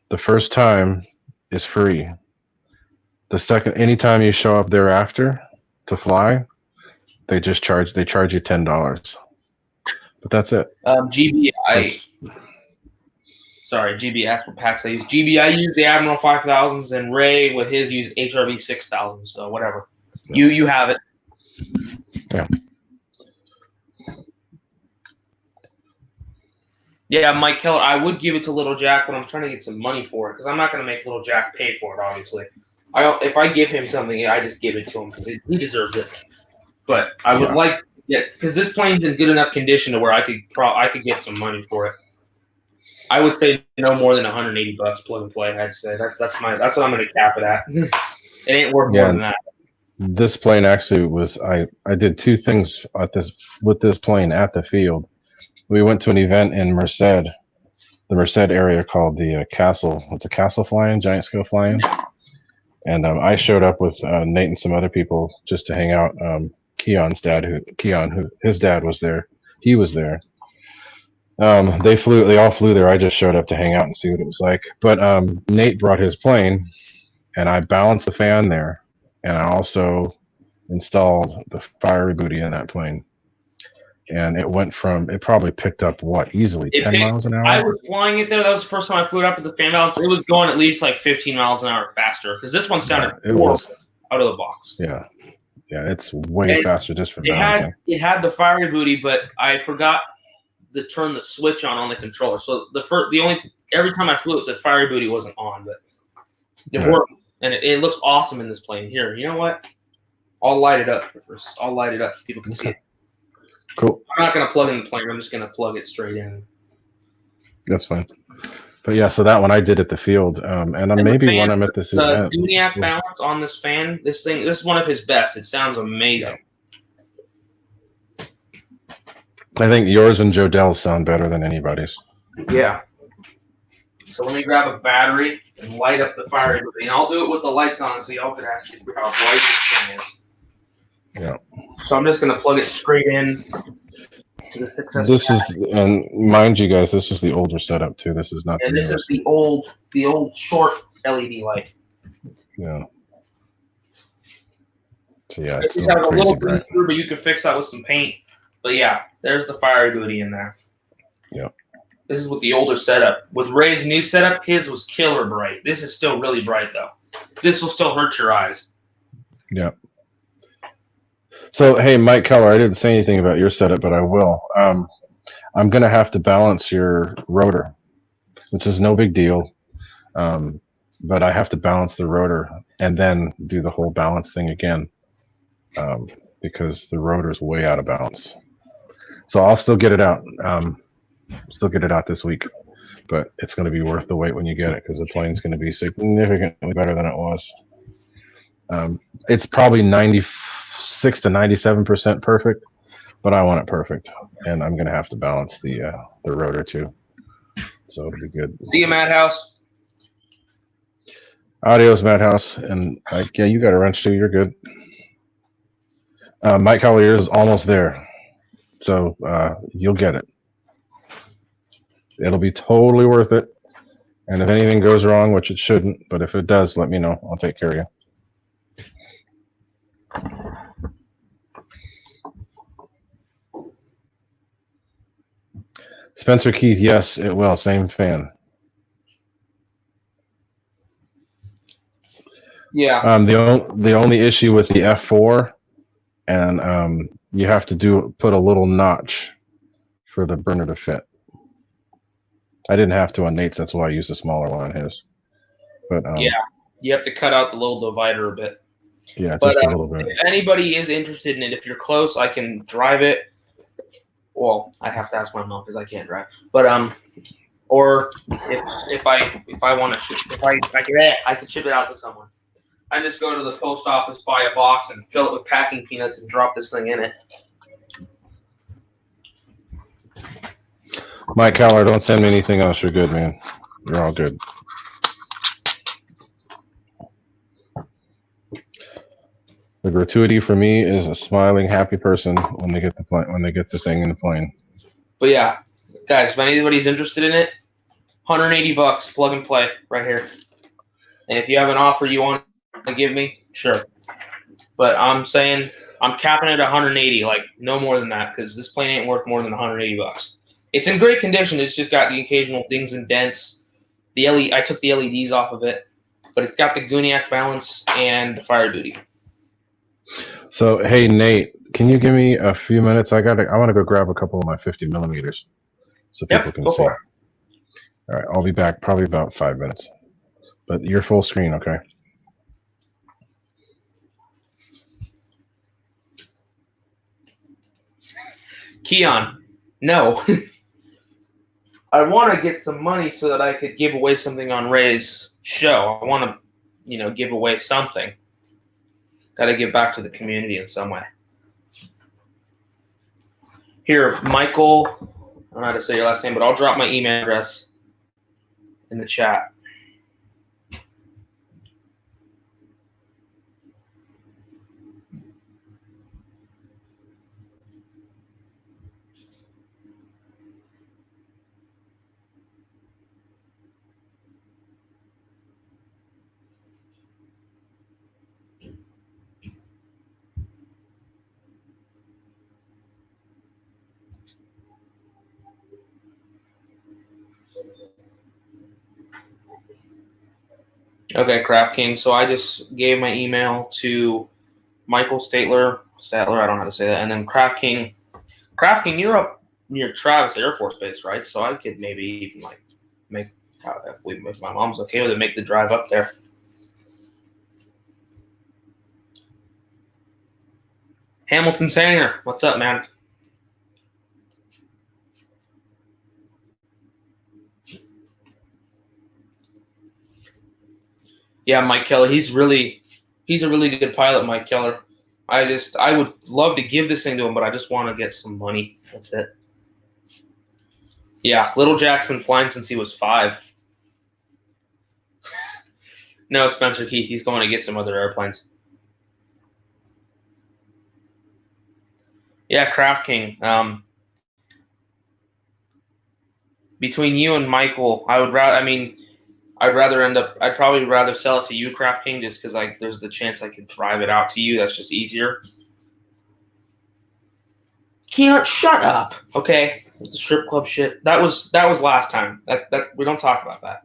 The first time is free. The second, anytime you show up thereafter to fly, they charge you $10. But that's it. GB, asked what packs I use. GB, I use the Admiral 5000s, and Ray with his use HRV 6000s. So whatever, yeah. You have it. Yeah. Yeah, Mike Keller, I would give it to Little Jack, but I'm trying to get some money for it because I'm not going to make Little Jack pay for it. Obviously, if I give him something, I just give it to him because he deserves it. But I would like to get, because this plane's in good enough condition to where I could get some money for it. I would say no more than $180 plug and play. I'd say that's what I'm going to cap it at. It ain't worth more than that. This plane actually was I did two things with this plane at the field. We went to an event in Merced, the Merced area called the Castle. It's a Castle fly-in, giant scale fly-in. And I showed up with Nate and some other people just to hang out. Keon's dad, his dad was there. He was there. They all flew there. I just showed up to hang out and see what it was like. But Nate brought his plane, and I balanced the fan there, and I also installed the fiery booty in that plane. And it probably picked up easily 10 miles an hour. I was flying it there. That was the first time I flew it after the fan balance. It was going at least like 15 miles an hour faster because this one sounded horrible out of the box. Yeah. Yeah, it's way faster just for balancing. It had the fiery booty, but I forgot to turn the switch on the controller. So every time I flew it, the fiery booty wasn't on, but it worked, and it looks awesome in this plane. Here, you know what? I'll light it up first. I'll light it up so people can see it. Cool. I'm not going to plug in the plane. I'm just going to plug it straight in. That's fine. But yeah, so that one I did at the field, and maybe when I'm at this event. The Gooniac balance on this fan, this is one of his best. It sounds amazing. Yeah. I think yours and Jodell's sound better than anybody's. Yeah. So let me grab a battery and light up the fire, and I'll do it with the lights on so y'all can actually see how bright this thing is. Yeah. So I'm just going to plug it straight in. This is, and mind you guys, this is the older setup too. This is not. And this is the old short LED light. Yeah. So yeah, it just has a little bit through, but you can fix that with some paint. But yeah, there's the fiery booty in there. Yeah. This is with the older setup. With Ray's new setup, his was killer bright. This is still really bright though. This will still hurt your eyes. Yeah. So, hey, Mike Keller, I didn't say anything about your setup, but I will. I'm going to have to balance your rotor, which is no big deal. But I have to balance the rotor and then do the whole balance thing again because the rotor's way out of balance. So I'll still get it out. This week. But it's going to be worth the wait when you get it because the plane's going to be significantly better than it was. It's probably 96 to 97% perfect, but I want it perfect, and I'm gonna have to balance the rotor too, so it'll be good. See you, Madhouse. Adios, Madhouse, and yeah, you got a wrench too. You're good. Mike Collier is almost there, so you'll get it. It'll be totally worth it, and if anything goes wrong, which it shouldn't, but if it does, let me know. I'll take care of you. Spencer Keith, yes, it will. Same fan. Yeah. The only issue with the F4, and you have to put a little notch for the burner to fit. I didn't have to on Nate's. That's why I used a smaller one on his. But yeah, you have to cut out the little divider a bit. Yeah, just a little bit. If anybody is interested in it, if you're close, I can drive it. Well, I have to ask my mom because I can't drive. But Or if I want to ship, I could ship it out to someone. I just go to the post office, buy a box, and fill it with packing peanuts and drop this thing in it. Mike Keller, don't send me anything else. You're good, man. You're all good. The gratuity for me is a smiling, happy person when they get the thing in the plane. But yeah, guys, if anybody's interested in it, $180, plug and play right here. And if you have an offer you want to give me, sure. But I'm saying I'm capping it at 180, like no more than that, because this plane ain't worth more than $180. It's in great condition. It's just got the occasional things and dents. I took the LEDs off of it, but it's got the Gooniac balance and the fire duty. So, hey Nate, can you give me a few minutes? I want to go grab a couple of my 50 millimeters so people can see. All right, I'll be back probably about 5 minutes. But you're full screen, okay? Keon, no. I want to get some money so that I could give away something on Ray's show. I want to, give away something. Got to give back to the community in some way. Here, Michael, I don't know how to say your last name, but I'll drop my email address in the chat. Okay, Craft King. So I just gave my email to Michael Statler, I don't know how to say that, and then Craft King. Craft King, you're up near Travis Air Force Base, right? So I could maybe even if my mom's okay with it, make the drive up there. Hamilton's Hangar, what's up, man? Yeah, Mike Keller. He's a really good pilot, Mike Keller. I would love to give this thing to him, but I just want to get some money. That's it. Yeah, little Jack's been flying since he was 5. No, Spencer Keith, he's going to get some other airplanes. Yeah, Craft King. Between you and Michael, I'd probably rather sell it to you, Craft King, just because there's the chance I could drive it out to you. That's just easier. Can't shut up, okay? The strip club shit. That was last time. That we don't talk about that.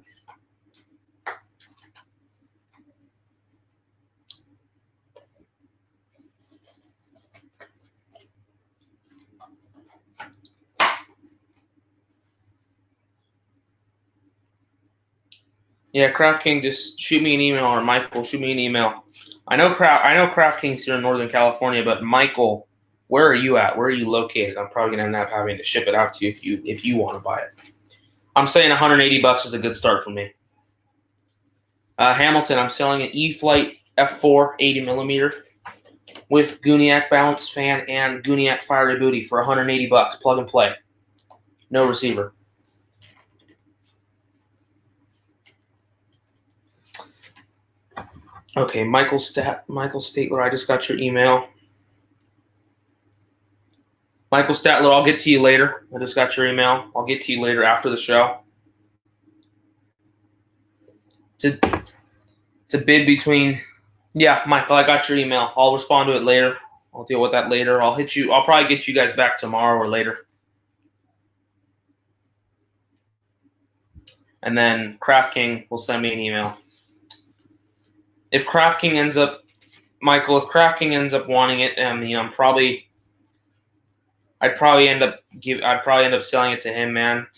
Yeah, Craft King, just shoot me an email, or Michael, shoot me an email. I know Craft King's here in Northern California, but Michael, where are you at? Where are you located? I'm probably gonna end up having to ship it out to you if you want to buy it. I'm saying $180 is a good start for me. Hamilton, I'm selling an E-Flight F4 80 millimeter with Gooniac balance fan and Gooniac fire booty for $180. Plug and play. No receiver. Okay, Michael Statler, I just got your email. Michael Statler, I'll get to you later. I just got your email. I'll get to you later after the show. To bid between, yeah, Michael, I got your email. I'll respond to it later. I'll deal with that later. I'll probably get you guys back tomorrow or later. And then Craft King will send me an email. If Craft King ends up wanting it, I'd probably end up selling it to him, man.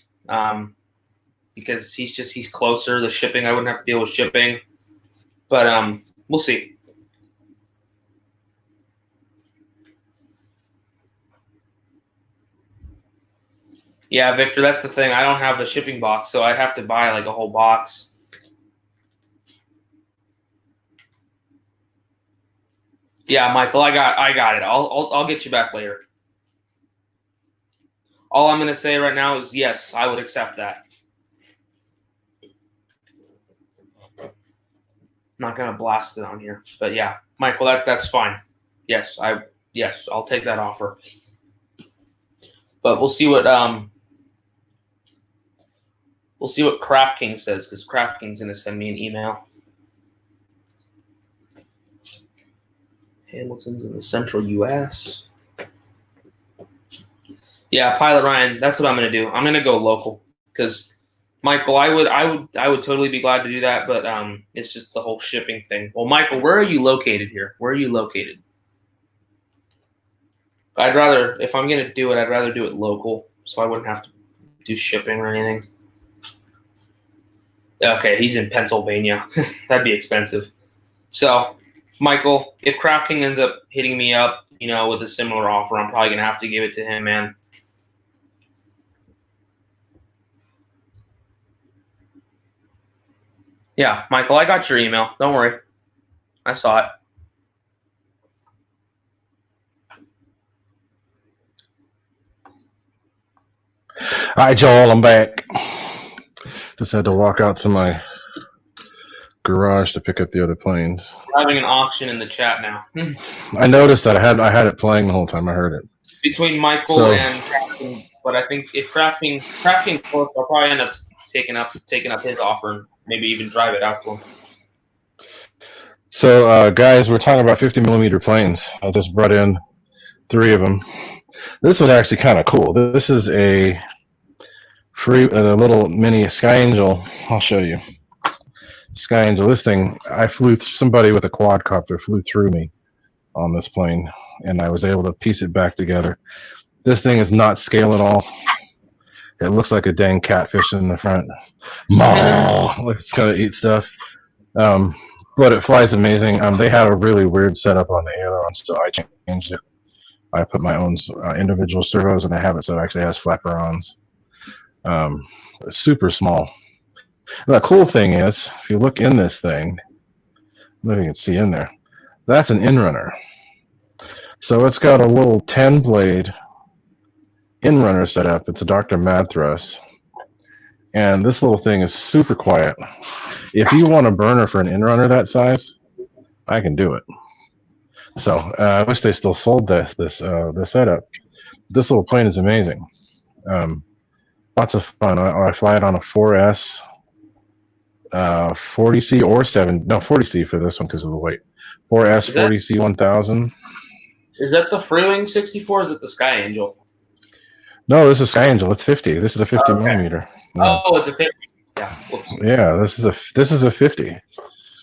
Because he's closer. The shipping, I wouldn't have to deal with shipping. But we'll see. Yeah, Victor, that's the thing. I don't have the shipping box, so I'd have to buy like a whole box. Yeah, Michael, I got it. I'll get you back later. All I'm gonna say right now is yes, I would accept that. Not gonna blast it on here, but yeah, Michael, that's fine. Yes, I'll take that offer. But we'll see what KraftKings says, because KraftKings gonna send me an email. Hamilton's in the central U.S. Yeah, Pilot Ryan, that's what I'm gonna do. I'm gonna go local because Michael, I would totally be glad to do that, but it's just the whole shipping thing. Well, Michael, where are you located here? Where are you located? I'd rather, if I'm gonna do it, I'd rather do it local, so I wouldn't have to do shipping or anything. Okay, he's in Pennsylvania. That'd be expensive. So, Michael, if Crafting ends up hitting me up, with a similar offer, I'm probably gonna have to give it to him, man. Yeah, Michael, I got your email. Don't worry. I saw it. Hi, Joel. I'm back. Just had to walk out to my garage to pick up the other planes. We're having an auction in the chat now. I noticed that I had it playing the whole time. I heard it. Between Michael and Crafting, but I think if Crafting close, I'll probably end up taking up his offer and maybe even drive it out to him. So, guys, we're talking about 50mm planes. I just brought in 3 of them. This was actually kind of cool. This is a little mini Sky Angel. I'll show you. Sky Angel. This thing, somebody with a quadcopter flew through me on this plane, and I was able to piece it back together. This thing is not scale at all. It looks like a dang catfish in the front. It's gonna eat stuff. But it flies amazing. They had a really weird setup on the ailerons, so I changed it. I put my own individual servos, and I have it so it actually has flaperons. Super small. The cool thing is, if you look in this thing, I don't know if you can see in there, that's an inrunner. So it's got a little 10-blade inrunner set up. It's a Dr. Mad Thrust. And this little thing is super quiet. If you want a burner for an inrunner that size, I can do it. So I wish they still sold this setup. This little plane is amazing. Lots of fun. I fly it on a 4S, 40C or 40C for this one because of the weight. 4S 40C 1000. Is that the Freewing 64? Or is it the Sky Angel? No, this is Sky Angel. It's 50. This is a 50mm. Yeah. Oh, it's a 50. Yeah. Whoops. Yeah, this is a 50.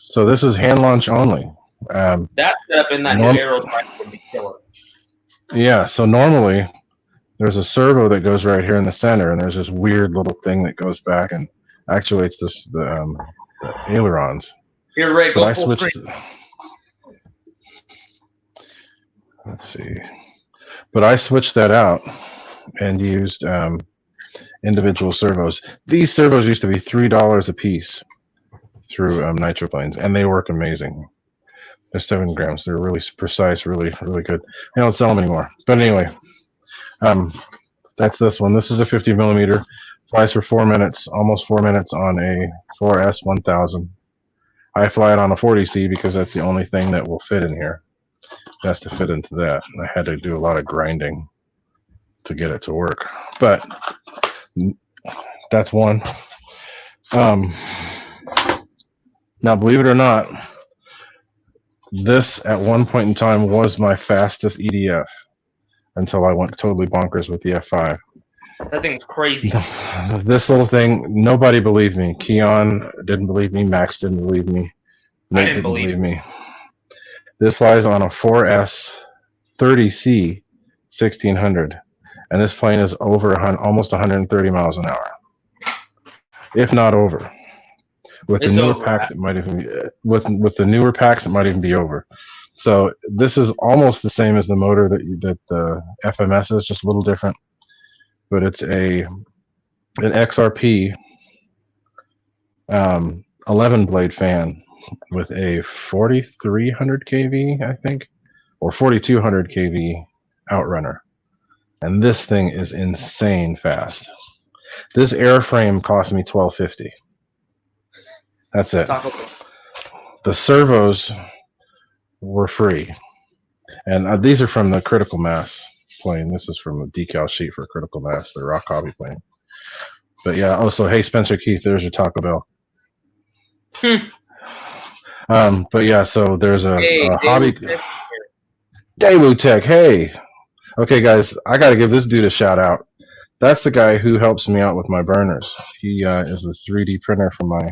So this is hand launch only. That setup in that new Arrow would be killer. Yeah. So normally there's a servo that goes right here in the center, and there's this weird little thing that goes back and actuates the ailerons. Here, Ray, go full screen. Let's see. But I switched that out and used individual servos. These servos used to be $3 a piece through Nitroplanes, and they work amazing. They're 7 grams. They're really precise, really, really good. They don't sell them anymore. But anyway, that's this one. This is a 50mm. Flies for 4 minutes, almost 4 minutes on a 4S 1000. I fly it on a 40C because that's the only thing that will fit in here. It has to fit into that. I had to do a lot of grinding to get it to work. But that's one. Now, believe it or not, this at one point in time was my fastest EDF until I went totally bonkers with the F5. That thing's crazy. This little thing, nobody believed me. Keon didn't believe me. Max didn't believe me. Nate didn't believe me. This flies on a 4S 30C 1600, and this plane is over almost 130 miles an hour, if not over. With the newer packs, it might even be, with the newer packs, it might even be over. So this is almost the same as the motor that the FMS is, just a little different. but it's an XRP 11 blade fan with a 4300 kV, I think, or 4200 kV outrunner. And this thing is insane fast. This airframe cost me $12.50. That's it. The servos were free. And these are from the Critical Mass plane. This is from a decal sheet for Critical Mass, the Rock Hobby plane. But yeah, also, hey, Spencer Keith, there's your Taco Bell. But yeah, so there's a hobby. Daewoo Tech, hey. Okay, guys, I got to give this dude a shout out. That's the guy who helps me out with my burners. He is the 3D printer for my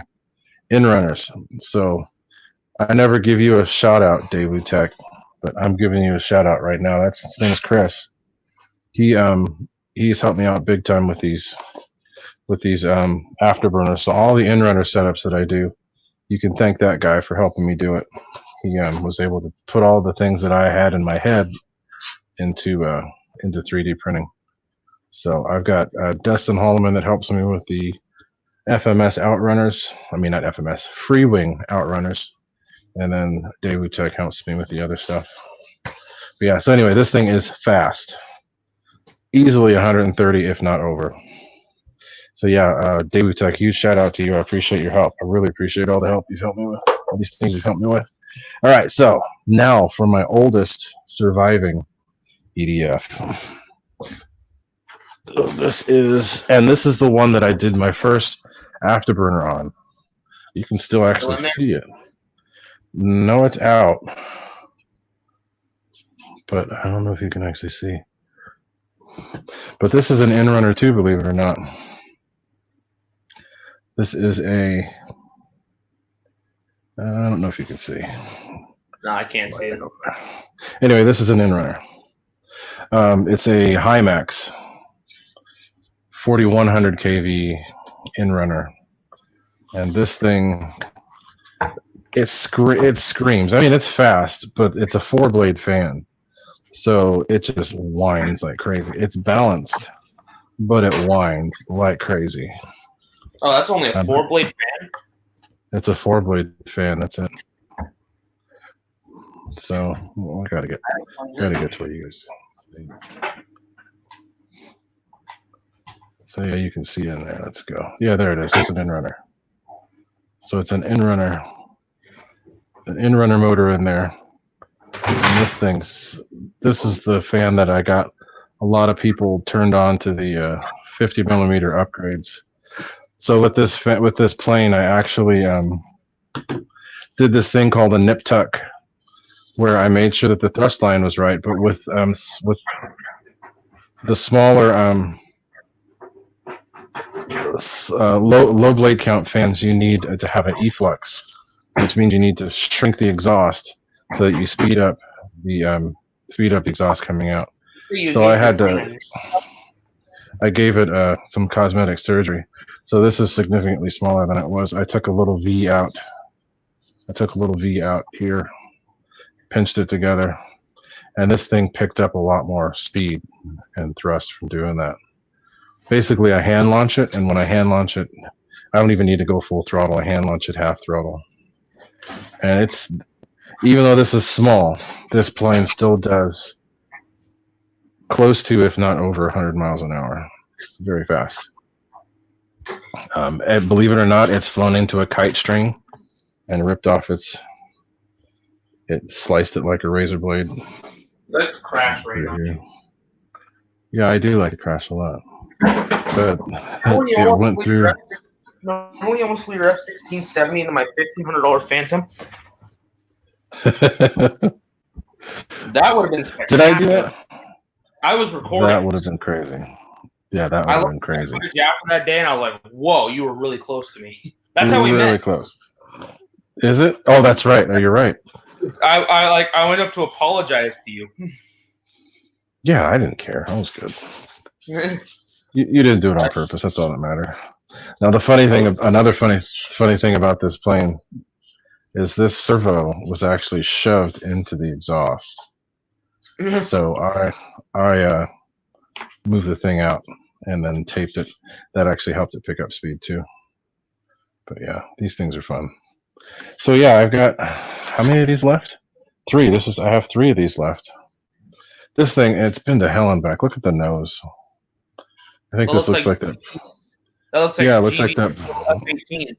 in-runners. So I never give you a shout out, Daewoo Tech, but I'm giving you a shout out right now. His name's Chris. He's helped me out big time with these afterburners. So all the in-runner setups that I do, you can thank that guy for helping me do it. He was able to put all the things that I had in my head into 3D printing. So I've got Dustin Holloman that helps me with the FMS outrunners. I mean, not FMS, free wing outrunners. And then Daewoo Tech helps me with the other stuff. But yeah, so anyway, this thing is fast. Easily 130, if not over. So yeah, Daewoo Tech, huge shout out to you. I appreciate your help. I really appreciate all the help you've helped me with. All these things you've helped me with. All right, so now for my oldest surviving EDF. This is the one that I did my first afterburner on. You can still actually see it. No, it's out. But I don't know if you can actually see. But this is an in-runner too, believe it or not. This is I don't know if you can see. No, I can't see it. Anyway, this is an in-runner. It's a Hymax 4100 kV in-runner. And this thing, it screams. I mean, it's fast, but it's a 4-blade fan. So it just whines like crazy. It's balanced, but it whines like crazy. Oh, that's only a 4-blade fan? It's a 4-blade fan, that's it. So I gotta get to where you guys see. So yeah, you can see in there. Let's go. Yeah, there it is. It's an in-runner. So it's an in-runner motor in there. And this is the fan that I got a lot of people turned on to the 50 millimeter upgrades. So with this plane, I actually did this thing called a nip tuck, where I made sure that the thrust line was right, but with the smaller low blade count fans, you need to have an efflux, which means you need to shrink the exhaust so that you speed up the exhaust coming out. So I gave it some cosmetic surgery. So this is significantly smaller than it was. I took a little V out. Here, pinched it together, and this thing picked up a lot more speed and thrust from doing that. Basically, I hand launch it, and when I hand launch it, I don't even need to go full throttle. I hand launch it half throttle. And even though this is small, this plane still does close to, if not over, 100 miles an hour. It's very fast. And believe it or not, it's flown into a kite string and ripped off it sliced it like a razor blade. Let's crash right now. Yeah, I do like to crash a lot. But it went through. Only almost flew your F-1670 into my $1,500 Phantom. That would have been spectacular. Did I do that? I was recording. That would have been crazy. Yeah, that would have been crazy. I looked after that day, and I was like, "Whoa, you were really close to me." That's how we met. Really close. Is it? Oh, that's right. Oh, you're right. I went up to apologize to you. Yeah, I didn't care. I was good. You didn't do it on purpose. That's all that mattered. Now another funny thing about this plane is this servo was actually shoved into the exhaust. So I moved the thing out and then taped it. That actually helped it pick up speed too. But yeah, these things are fun. So yeah, I've got, how many of these left? 3. I have 3 of these left. This thing, it's been to hell and back. Look at the nose. I think this looks like that. That looks like Yeah, it looks like that. F-18.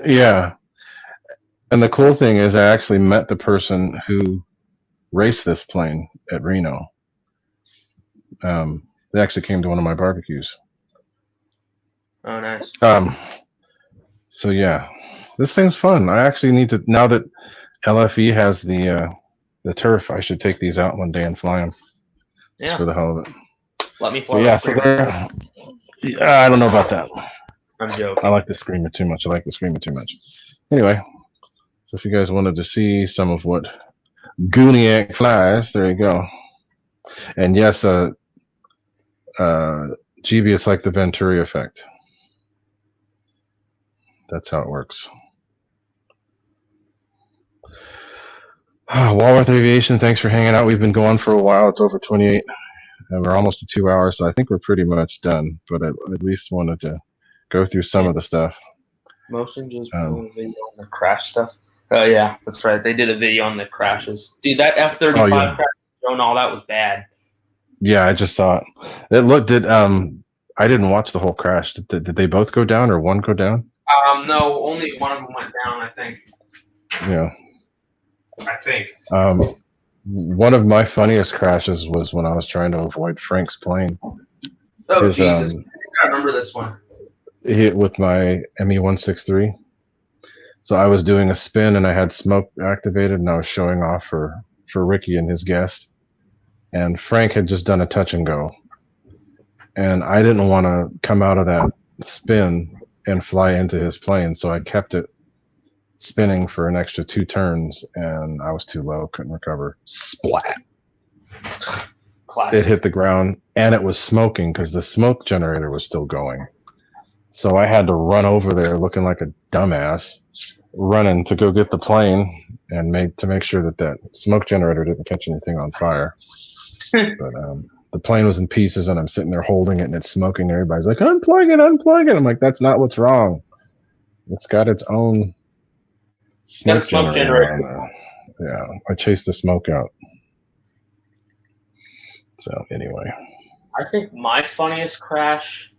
Yeah. And the cool thing is I actually met the person who raced this plane at Reno. They actually came to one of my barbecues. Oh, nice. So yeah, this thing's fun. I actually need to, now that LFE has the turf, I should take these out one day and fly them. Just for the hell of it. Let me fly. But yeah, so I don't know about that. I'm joking. I like the Screamer too much. Anyway, so if you guys wanted to see some of what Gooniac flies, there you go. And yes, GB, it's like the Venturi effect. That's how it works. Walworth Aviation, thanks for hanging out. We've been going for a while. It's over 28, and we're almost to 2 hours, so I think we're pretty much done. But I at least wanted to go through some of the stuff. Motion just video on the crash stuff. Oh yeah, that's right. They did a video on the crashes. Dude, that F-35 crash and all that was bad. Yeah, I just saw it. It looked I didn't watch the whole crash. Did they both go down or one go down? No, only one of them went down, I think. Yeah. I think. One of my funniest crashes was when I was trying to avoid Frank's plane. Oh, Jesus. I remember this one. It hit with my ME-163. So I was doing a spin and I had smoke activated and I was showing off for Ricky and his guest. And Frank had just done a touch and go. And I didn't want to come out of that spin and fly into his plane, so I kept it spinning for an extra 2 turns, and I was too low, couldn't recover. Splat. Classic. It hit the ground, and it was smoking because the smoke generator was still going. So I had to run over there looking like a dumbass, running to go get the plane and make sure that smoke generator didn't catch anything on fire. But the plane was in pieces, and I'm sitting there holding it, and it's smoking. Everybody's like, unplug it. I'm like, that's not what's wrong. It's got its own smoke generator on there. Yeah, I chased the smoke out. So anyway. I think my funniest crash,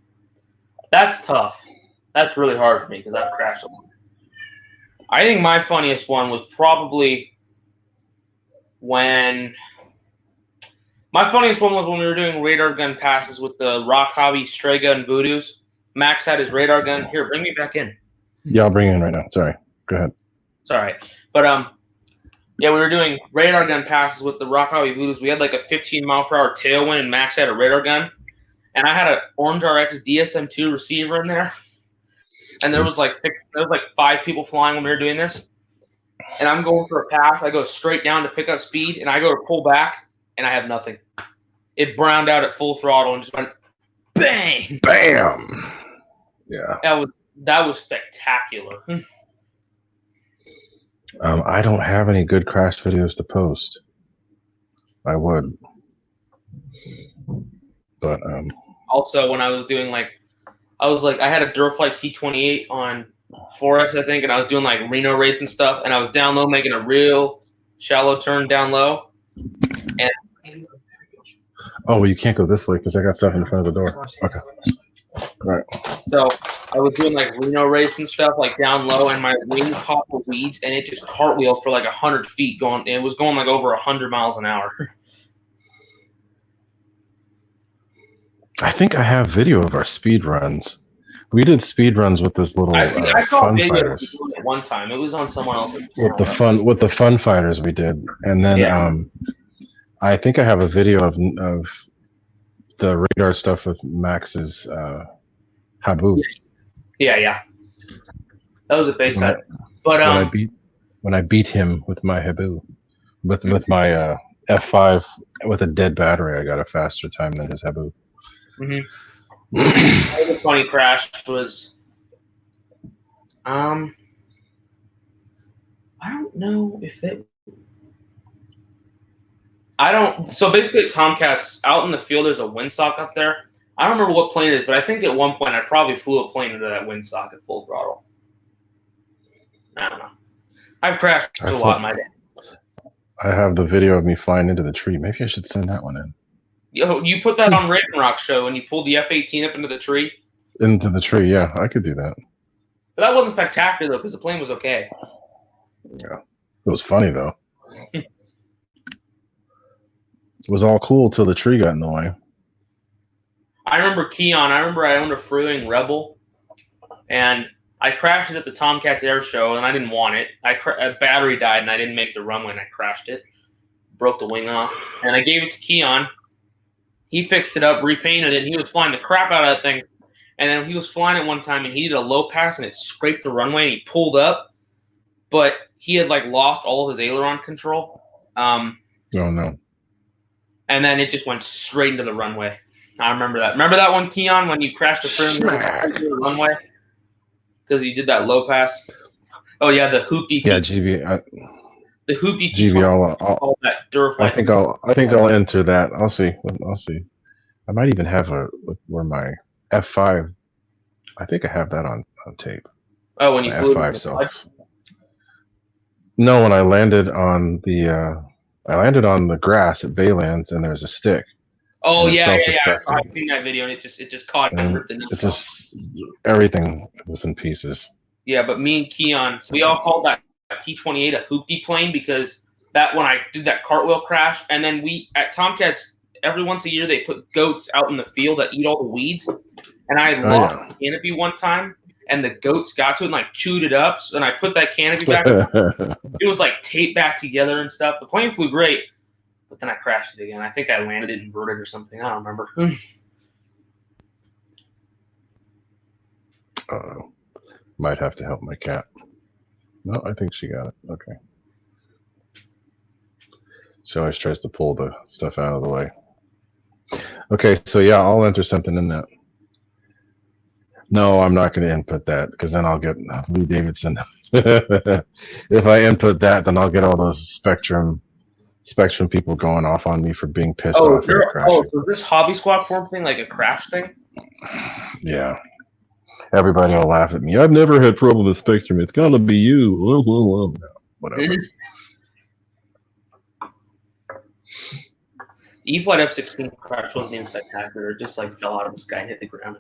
that's tough. That's really hard for me because I've crashed a lot. I think my funniest one was probably when... My funniest one was when we were doing radar gun passes with the Rock Hobby Stray Gun Voodoos. Max had his radar gun. Here, bring me back in. Yeah, I'll bring you in right now. Sorry. Go ahead. It's all right. But, yeah, we were doing radar gun passes with the Rock Hobby Voodoos. We had like a 15-mile-per-hour tailwind, and Max had a radar gun. And I had an Orange RX DSM-2 receiver in there. And there was like 5 people flying when we were doing this. And I'm going for a pass. I go straight down to pick up speed, and I go to pull back. And I have nothing. It browned out at full throttle and just went bang, bam. Yeah, that was spectacular. I don't have any good crash videos to post. I would, but also when I was doing I had a Duraflight T28 on 4S, I think, and I was doing like Reno race and stuff, and I was down low making a real shallow turn down low. And well, you can't go this way because I got stuff in front of the door. Okay. All right. So I was doing like Reno race and stuff, like down low, and my wing caught the weeds, and it just cartwheeled for like 100 feet going. It was going like over 100 miles an hour. I think I have video of our speed runs. We did speed runs with this little I saw fun a video fighters. at one time. It was on someone else's With the fun fighters we did, and then I think I have a video of the radar stuff with Max's Habu. Yeah. That was a base set. But when I beat him with my Habu, with my F5 with a dead battery, I got a faster time than his Habu. Mm-hmm. The funny crash was, I don't know if they. So basically, Tomcats out in the field. There's a windsock up there. I don't remember what plane it is, but I think at one point I probably flew a plane into that windsock at full throttle. I don't know. I've crashed a lot in my day. I have the video of me flying into the tree. Maybe I should send that one in. Yo, you put that on Raven Rock show and you pulled the F-18 up into the tree? Into the tree, yeah. I could do that. But that wasn't spectacular, though, because the plane was okay. Yeah. It was funny, though. It was all cool till the tree got in the way. I remember Keon. I remember I owned a Freewing Rebel, and I crashed it at the Tomcats Air Show, and I didn't want it. A battery died, and I didn't make the runway, and I crashed it. Broke the wing off. And I gave it to Keon. He fixed it up, repainted it, and he was flying the crap out of that thing. And then he was flying it one time, and he did a low pass, and it scraped the runway, and he pulled up. But he had, lost all of his aileron control. Oh, no. And then it just went straight into the runway. I remember that. Remember that one, Keon, when you crashed the runway? Because you did that low pass. Oh, yeah, the hoopty. Yeah, GB. The hoopty. GB, all that Durafly. I think I'll enter that. I'll see. I might even have where my F5. I think I have that on tape. Oh, when you flew F5 stuff. No, when I landed on the grass at Baylands, and there's a stick. Oh yeah. I've seen that video, and it just caught and ripped the nuts off. Just everything was in pieces. Yeah, but me and Keon, we all called that T-28 a hoopty plane because that when I did that cartwheel crash, and then we at Tomcats every once a year they put goats out in the field that eat all the weeds, and I lost the canopy one time, and the goats got to it and chewed it up, and I put that canopy back. It was taped back together and stuff. The plane flew great. But then I crashed it again. I think I landed it inverted or something. I don't remember. Might have to help my cat. No, I think she got it. Okay. She always tries to pull the stuff out of the way. Okay, so yeah, I'll enter something in that. No, I'm not going to input that because then I'll get Lee Davidson. If I input that, then I'll get all those Spectrum people going off on me for being pissed off. So this Hobby Squad form thing like a crash thing? Yeah. Everybody will laugh at me. I've never had problem with Spectrum. It's gotta be you. Whatever. E-Flight F-16 crash wasn't even spectacular. It just fell out of the sky and hit the ground.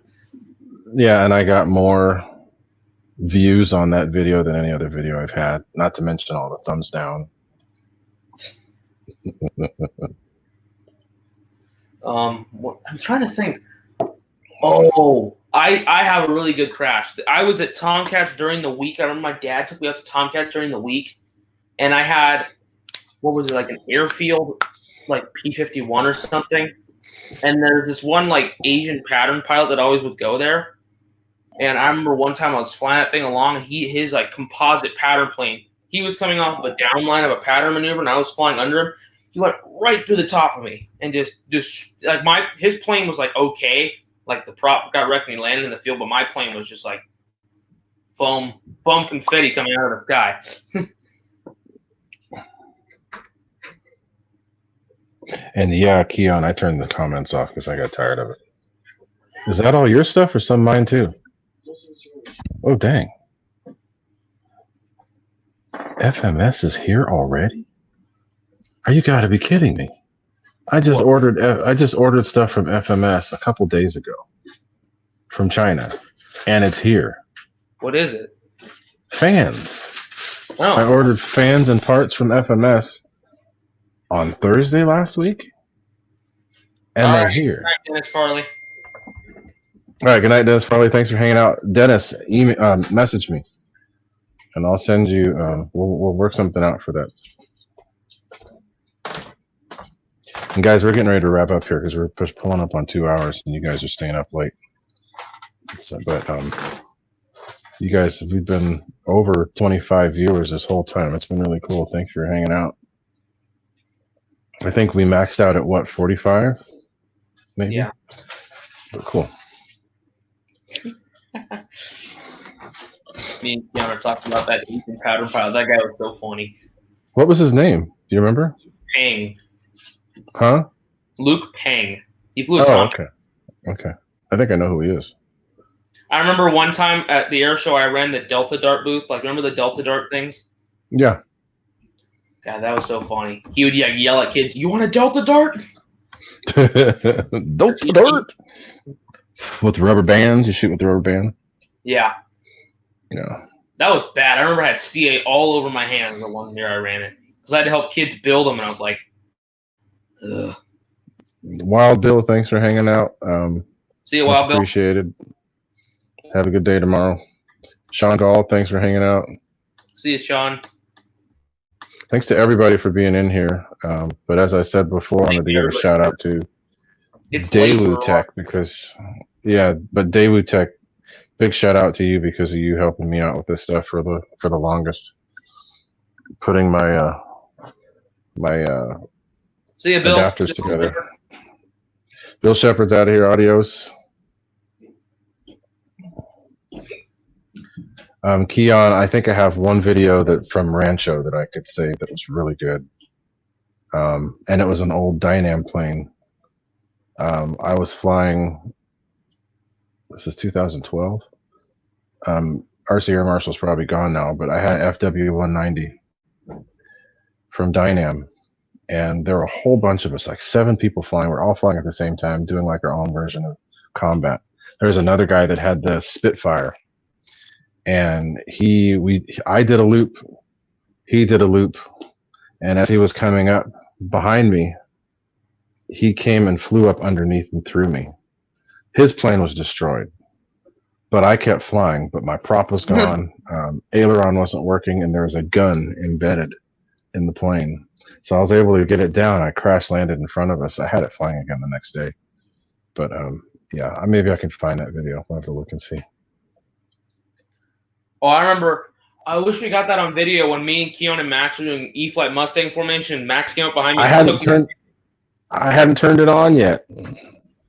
Yeah, and I got more views on that video than any other video I've had. Not to mention all the thumbs down. I'm trying to think. Oh, I have a really good crash. I was at Tomcats during the week. I remember my dad took me out to Tomcats during the week, and I had an airfield P-51 or something. And there's this one Asian pattern pilot that always would go there. And I remember one time I was flying that thing along, and his composite pattern plane. He was coming off of a downline of a pattern maneuver, and I was flying under him. He went right through the top of me, and his plane was okay, the prop got wrecked and he landed in the field, but my plane was just foam confetti coming out of the sky. And yeah, Keon, I turned the comments off because I got tired of it. Is that all your stuff or some mine too? Oh dang. FMS is here already? Are you gotta be kidding me? I just ordered stuff from FMS a couple days ago from China, and it's here. What is it? Fans. Oh. I ordered fans and parts from FMS on Thursday last week, and they're here. All right, Dennis Farley. All right, good night, Dennis Farley. Thanks for hanging out. Dennis, message me, and I'll send you. We'll work something out for that. And guys, we're getting ready to wrap up here because we're pulling up on 2 hours, and you guys are staying up late. But you guys, we've been over 25 viewers this whole time. It's been really cool. Thanks for hanging out. I think we maxed out at what, 45? Maybe. Yeah. But cool. Me and Keanu talked about that Asian pattern pilot. That guy was so funny. What was his name? Do you remember? Pang. Huh? Luke Pang. He flew a Oh, Tom. okay. Okay. I think I know who he is. I remember one time at the air show, I ran the Delta Dart booth. Like, remember the Delta Dart things? Yeah. God, that was so funny. He would yell at kids, "You want a Delta Dart?" Delta Dart. With the rubber bands, you shoot with the rubber band. Yeah. Yeah. That was bad. I remember I had CA all over my hand the one year I ran it because I had to help kids build them, and I was like, ugh. Wild Bill, thanks for hanging out. See you, Wild Bill. Appreciated. Have a good day tomorrow. Sean Gall, thanks for hanging out. See you, Sean. Thanks to everybody for being in here. But as I said before, I wanted to give a shout out to Daewoo Tech because, but Daewoo Tech, big shout out to you because of you helping me out with this stuff for the longest. Putting my See you, Bill. adapters together. Bill Shepard's out of here. Adios. Keon, I think I have one video from Rancho that I could say that was really good. And it was an old Dynam plane. I was flying, this is 2012. RC Air Marshal's probably gone now, but I had FW-190 from Dynam. And there were a whole bunch of us, like 7 people flying. We're all flying at the same time, doing like our own version of combat. There's another guy that had the Spitfire. And I did a loop, he did a loop, and as he was coming up behind me, he came and flew up underneath and through me. His plane was destroyed, but I kept flying, but my prop was gone, aileron wasn't working, and there was a gun embedded in the plane. So I was able to get it down. I crash landed in front of us. I had it flying again the next day. But yeah, maybe I can find that video. I'll have to look and see. Oh, I remember. I wish we got that on video when me and Keon and Max were doing E-Flight Mustang formation. Max came up behind me. I hadn't turned it on yet.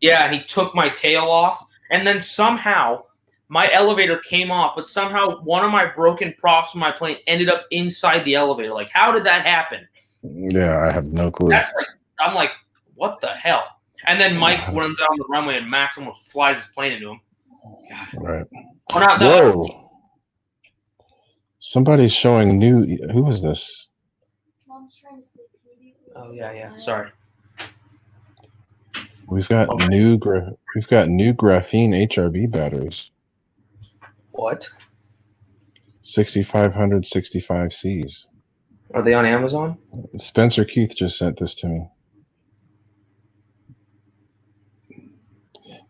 Yeah, and he took my tail off, and then somehow my elevator came off, but somehow one of my broken props from my plane ended up inside the elevator. Like, how did that happen? Yeah, I have no clue. I'm like, what the hell? And then Mike runs out on the runway, and Max almost flies his plane into him. God. Right. Whoa. Somebody's showing new. Who is this? Oh yeah. Sorry. We've got new graphene HRV batteries. What? 6500 65Cs. Are they on Amazon? Spencer Keith just sent this to me.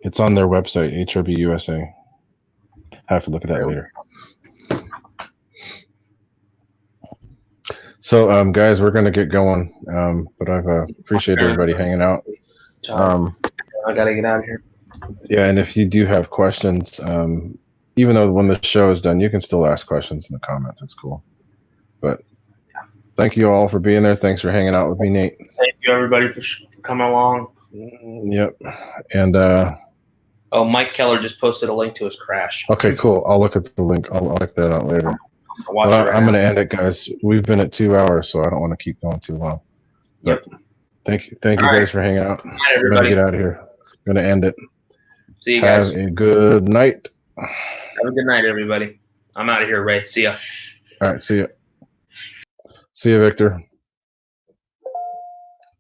It's on their website, HRB USA. I have to look at that later. So, guys, we're going to get going. But I've appreciated everybody hanging out. I got to get out of here. Yeah, and if you do have questions, even though when the show is done, you can still ask questions in the comments. It's cool. But thank you all for being there. Thanks for hanging out with me, Nate. Thank you, everybody, for coming along. Yep. And oh, Mike Keller just posted a link to his crash. Okay, cool. I'll look at the link. I'll check that out later. I'm going to end it, guys. We've been at 2 hours, so I don't want to keep going too long. Yep. But thank you guys for hanging out. Good night, everybody. I'm going to get out of here. I'm going to end it. See you guys. Have a good night. Have a good night, everybody. I'm out of here, Ray. See ya. All right, see ya. See ya, Victor.